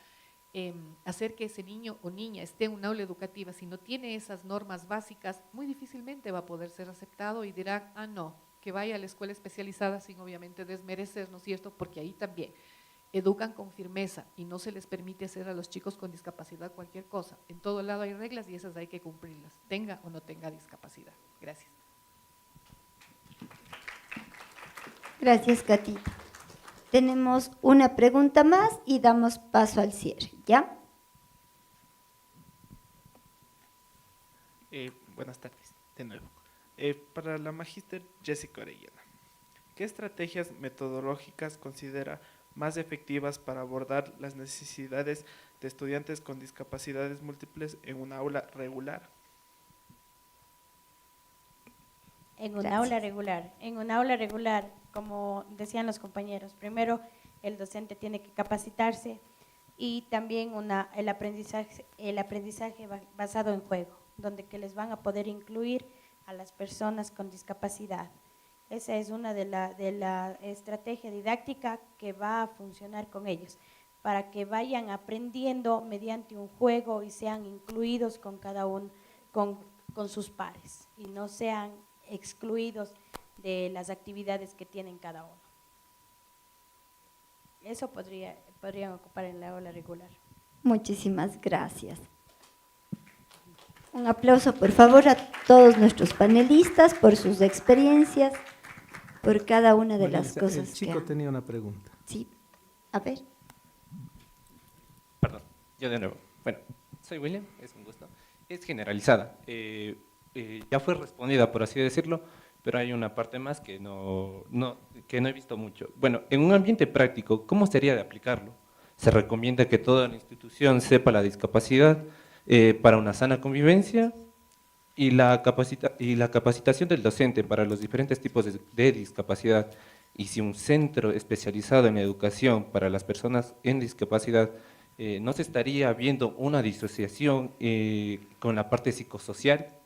hacer que ese niño o niña esté en un aula educativa, si no tiene esas normas básicas, muy difícilmente va a poder ser aceptado y dirán, ah, no, que vaya a la escuela especializada sin obviamente desmerecer, ¿no es cierto? Porque ahí también educan con firmeza y no se les permite hacer a los chicos con discapacidad cualquier cosa. En todo lado hay reglas y esas hay que cumplirlas, tenga o no tenga discapacidad. Gracias. Gracias, Catita. Tenemos una pregunta más y damos paso al cierre, ¿ya? Buenas tardes, de nuevo. Para la magíster Jessica Orellana, ¿qué estrategias metodológicas considera más efectivas para abordar las necesidades de estudiantes con discapacidades múltiples en un aula regular? En un aula regular. En un aula regular, como decían los compañeros, primero el docente tiene que capacitarse y también el aprendizaje basado en juego, donde que les van a poder incluir a las personas con discapacidad. Esa es una de la estrategia didáctica que va a funcionar con ellos, para que vayan aprendiendo mediante un juego y sean incluidos con cada uno, con sus pares, y no sean excluidos de las actividades que tienen cada uno. Eso podrían ocupar en la aula regular. Muchísimas gracias. Un aplauso, por favor, a todos nuestros panelistas por sus experiencias, por cada una de las cosas el chico que han... tenía una pregunta. Sí, a ver. Perdón, yo de nuevo. Bueno, soy William, es un gusto. Es generalizada. Ya fue respondida, por así decirlo, pero hay una parte más que no he visto mucho. Bueno, en un ambiente práctico, ¿cómo sería de aplicarlo? Se recomienda que toda la institución sepa la discapacidad para una sana convivencia y la capacitación del docente para los diferentes tipos de discapacidad. Y si un centro especializado en educación para las personas en discapacidad, ¿no se estaría viendo una disociación con la parte psicosocial?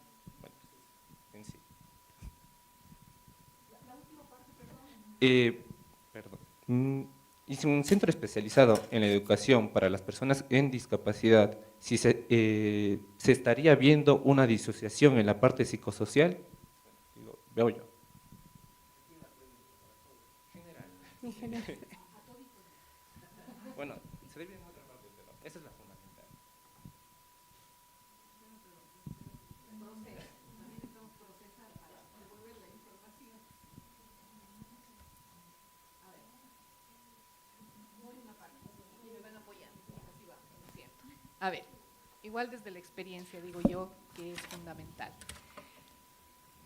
Y si un centro especializado en la educación para las personas en discapacidad, si se estaría viendo una disociación en la parte psicosocial, veo yo. Bueno, se debe en otra parte, pero esa es la fundamental. A ver, igual desde la experiencia digo yo que es fundamental.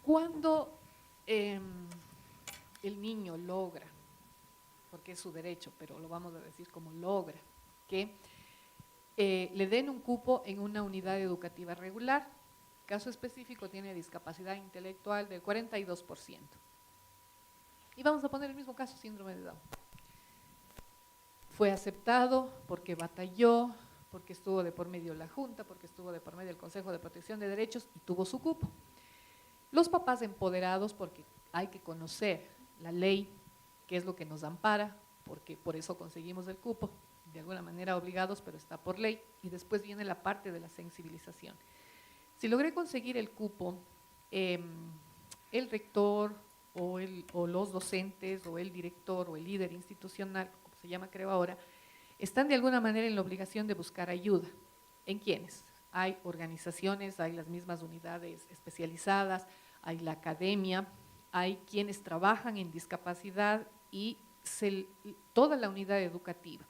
Cuando el niño logra, porque es su derecho, pero lo vamos a decir como logra, que le den un cupo en una unidad educativa regular, caso específico tiene discapacidad intelectual del 42%. Y vamos a poner el mismo caso, síndrome de Down. fue aceptado, porque batalló, porque estuvo de por medio la Junta, porque estuvo de por medio el Consejo de Protección de Derechos y tuvo su cupo. Los papás empoderados, porque hay que conocer la ley, qué es lo que nos ampara, porque por eso conseguimos el cupo, de alguna manera obligados, pero está por ley. Y después viene la parte de la sensibilización. Si logré conseguir el cupo, el rector o los docentes o el director o el líder institucional, como se llama creo ahora, están de alguna manera en la obligación de buscar ayuda. ¿En quiénes? Hay organizaciones, hay las mismas unidades especializadas, hay la academia, hay quienes trabajan en discapacidad y toda la unidad educativa,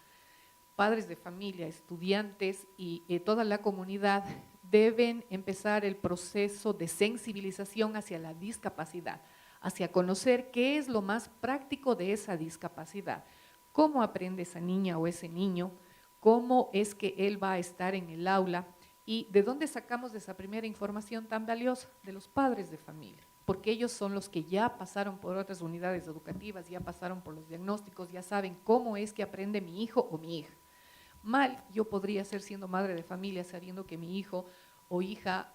padres de familia, estudiantes y toda la comunidad deben empezar el proceso de sensibilización hacia la discapacidad, hacia conocer qué es lo más práctico de esa discapacidad, cómo aprende esa niña o ese niño, cómo es que él va a estar en el aula y de dónde sacamos esa primera información tan valiosa, de los padres de familia, porque ellos son los que ya pasaron por otras unidades educativas, ya pasaron por los diagnósticos, ya saben cómo es que aprende mi hijo o mi hija. Mal yo podría ser siendo madre de familia sabiendo que mi hijo o hija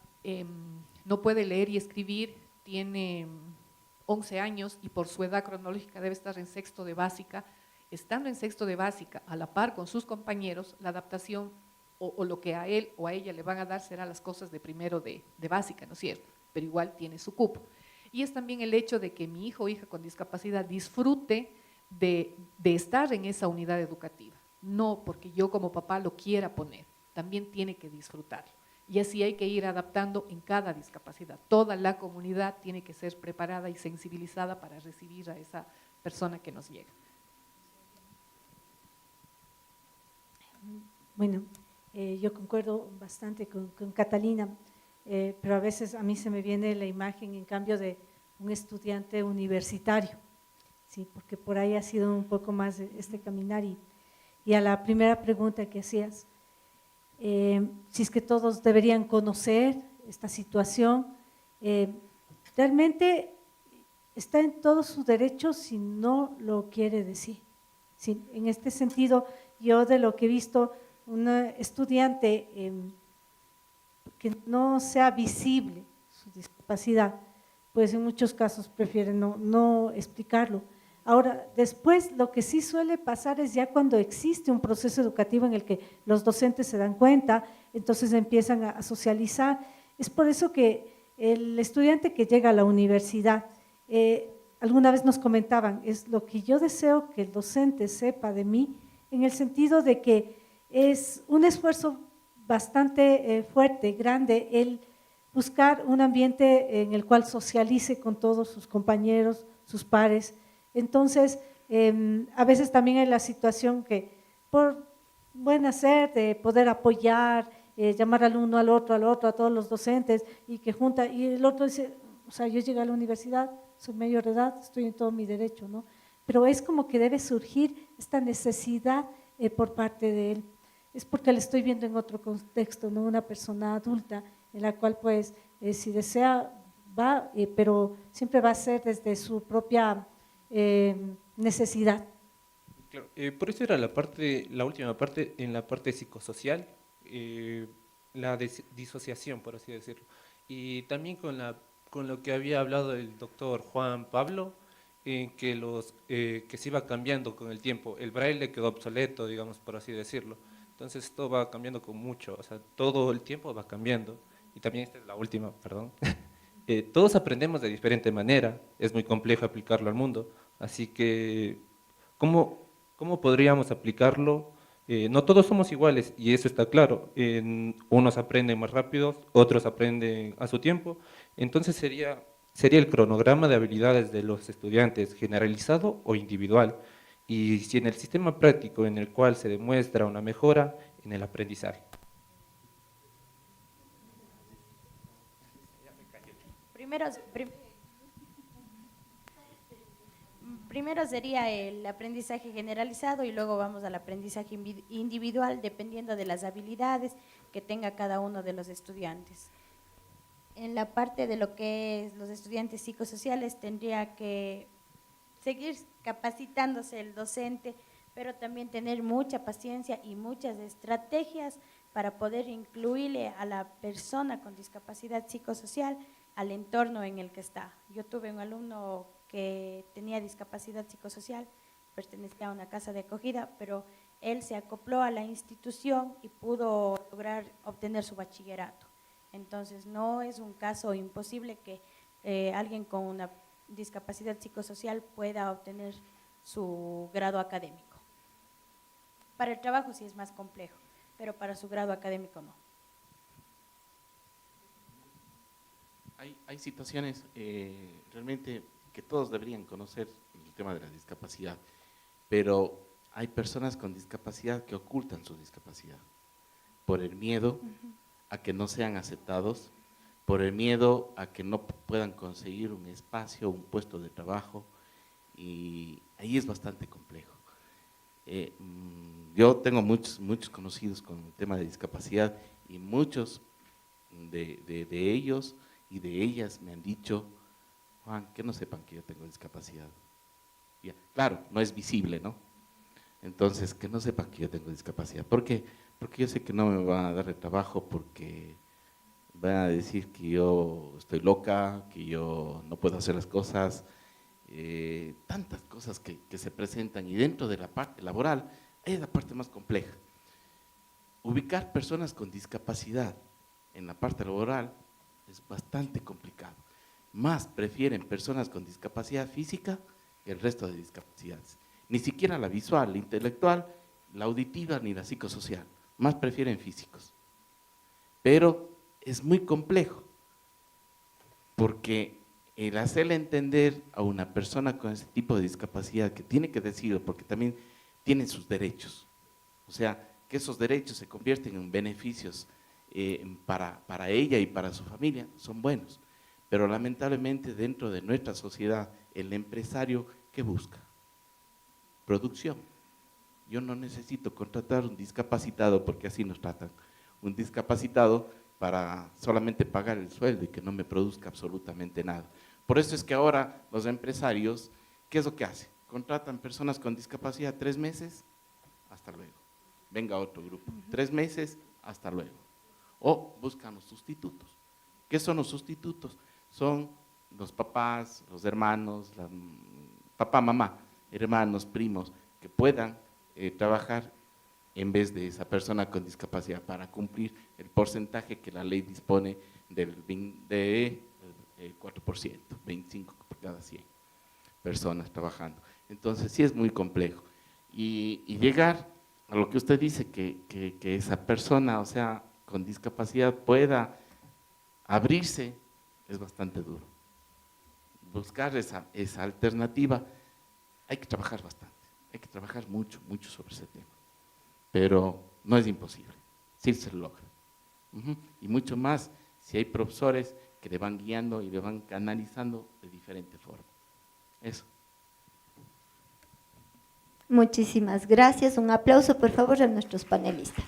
no puede leer y escribir, tiene 11 años y por su edad cronológica debe estar en sexto de básica. Estando en sexto de básica, a la par con sus compañeros, la adaptación o lo que a él o a ella le van a dar será las cosas de primero de básica, ¿no es cierto? Pero igual tiene su cupo. Y es también el hecho de que mi hijo o hija con discapacidad disfrute de estar en esa unidad educativa, no porque yo como papá lo quiera poner, también tiene que disfrutarlo. Y así hay que ir adaptando en cada discapacidad. Toda la comunidad tiene que ser preparada y sensibilizada para recibir a esa persona que nos llega. Bueno, yo concuerdo bastante con Catalina, pero a veces a mí se me viene la imagen, en cambio, de un estudiante universitario, ¿sí? Porque por ahí ha sido un poco más este caminar. Y a la primera pregunta que hacías, si es que todos deberían conocer esta situación, realmente está en todos sus derechos si no lo quiere decir. Sí, en este sentido, yo de lo que he visto, una estudiante que no sea visible su discapacidad, pues en muchos casos prefieren no explicarlo. Ahora, después lo que sí suele pasar es ya cuando existe un proceso educativo en el que los docentes se dan cuenta, entonces empiezan a socializar. Es por eso que el estudiante que llega a la universidad, alguna vez nos comentaban, es lo que yo deseo que el docente sepa de mí, en el sentido de que es un esfuerzo bastante fuerte, grande, el buscar un ambiente en el cual socialice con todos sus compañeros, sus pares. Entonces, a veces también hay la situación que por buen hacer de poder apoyar, llamar al uno, al otro, a todos los docentes y que junta, y el otro dice, o sea, yo llegué a la universidad, soy mayor de edad, estoy en todo mi derecho, ¿no? Pero es como que debe surgir esta necesidad por parte de él. Es porque le estoy viendo en otro contexto, ¿no? Una persona adulta en la cual pues si desea va, pero siempre va a ser desde su propia necesidad. Claro, por eso era la última parte, en la parte psicosocial, la disociación, por así decirlo. Y también con lo que había hablado el doctor Juan Pablo, que se iba cambiando con el tiempo. El braille quedó obsoleto, digamos, por así decirlo. Entonces todo va cambiando con mucho, o sea, todo el tiempo va cambiando. Y también esta es la última, perdón. Todos aprendemos de diferente manera, es muy complejo aplicarlo al mundo, así que ¿cómo podríamos aplicarlo? No todos somos iguales y eso está claro, unos aprenden más rápido, otros aprenden a su tiempo, entonces sería el cronograma de habilidades de los estudiantes, generalizado o individual, y si en el sistema práctico en el cual se demuestra una mejora en el aprendizaje. Primero sería el aprendizaje generalizado y luego vamos al aprendizaje individual dependiendo de las habilidades que tenga cada uno de los estudiantes. En la parte de lo que es los estudiantes psicosociales tendría que seguir capacitándose el docente pero también tener mucha paciencia y muchas estrategias para poder incluirle a la persona con discapacidad psicosocial al entorno en el que está. Yo tuve un alumno que tenía discapacidad psicosocial, pertenecía a una casa de acogida, pero él se acopló a la institución y pudo lograr obtener su bachillerato. Entonces, no es un caso imposible que alguien con una discapacidad psicosocial pueda obtener su grado académico. Para el trabajo sí es más complejo, pero para su grado académico no. Hay situaciones realmente que todos deberían conocer el tema de la discapacidad, pero hay personas con discapacidad que ocultan su discapacidad por el miedo a que no sean aceptados, por el miedo a que no puedan conseguir un espacio, un puesto de trabajo, y ahí es bastante complejo. Yo tengo muchos conocidos con el tema de discapacidad y muchos de ellos y de ellas me han dicho, Juan, que no sepan que yo tengo discapacidad. Ya, claro, no es visible, ¿no? Entonces, que no sepan que yo tengo discapacidad. ¿Por qué? Porque yo sé que no me van a dar el trabajo, porque van a decir que yo estoy loca, que yo no puedo hacer las cosas, tantas cosas que se presentan, y dentro de la parte laboral es la parte más compleja. Ubicar personas con discapacidad en la parte laboral es bastante complicado. Más prefieren personas con discapacidad física que el resto de discapacidades. Ni siquiera la visual, la intelectual, la auditiva ni la psicosocial. Más prefieren físicos. Pero es muy complejo, porque el hacerle entender a una persona con ese tipo de discapacidad que tiene que decirlo, porque también tiene sus derechos, o sea, que esos derechos se convierten en beneficios para ella y para su familia, son buenos. Pero lamentablemente dentro de nuestra sociedad, el empresario, ¿qué busca? Producción. Yo no necesito contratar un discapacitado, porque así nos tratan, un discapacitado para solamente pagar el sueldo y que no me produzca absolutamente nada. Por eso es que ahora los empresarios, ¿qué es lo que hacen? Contratan personas con discapacidad 3 meses, hasta luego. Venga otro grupo, 3 meses, hasta luego. O buscan los sustitutos. ¿Qué son los sustitutos? Son los papás, los hermanos, papá, mamá, hermanos, primos, que puedan trabajar en vez de esa persona con discapacidad para cumplir el porcentaje que la ley dispone del 4%, 25 por cada 100 personas trabajando. Entonces sí es muy complejo. Y llegar a lo que usted dice, que esa persona, o sea, con discapacidad pueda abrirse, es bastante duro. Buscar esa alternativa, hay que trabajar bastante, hay que trabajar mucho sobre ese tema. Pero no es imposible, sí se logra. Y mucho más si hay profesores que le van guiando y le van canalizando de diferente forma. Eso. Muchísimas gracias. Un aplauso, por favor, a nuestros panelistas.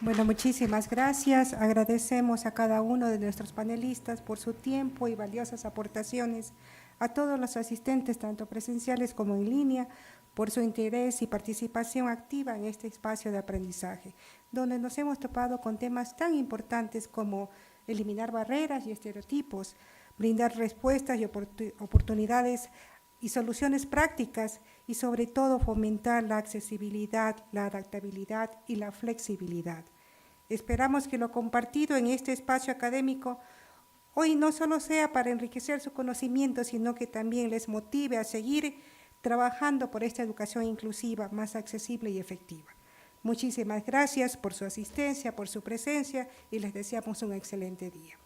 Bueno, muchísimas gracias. Agradecemos a cada uno de nuestros panelistas por su tiempo y valiosas aportaciones, a todos los asistentes, tanto presenciales como en línea, por su interés y participación activa en este espacio de aprendizaje, donde nos hemos topado con temas tan importantes como eliminar barreras y estereotipos, brindar respuestas y oportunidades y soluciones prácticas, y sobre todo fomentar la accesibilidad, la adaptabilidad y la flexibilidad. Esperamos que lo compartido en este espacio académico hoy no solo sea para enriquecer su conocimiento, sino que también les motive a seguir trabajando por esta educación inclusiva, más accesible y efectiva. Muchísimas gracias por su asistencia, por su presencia, y les deseamos un excelente día.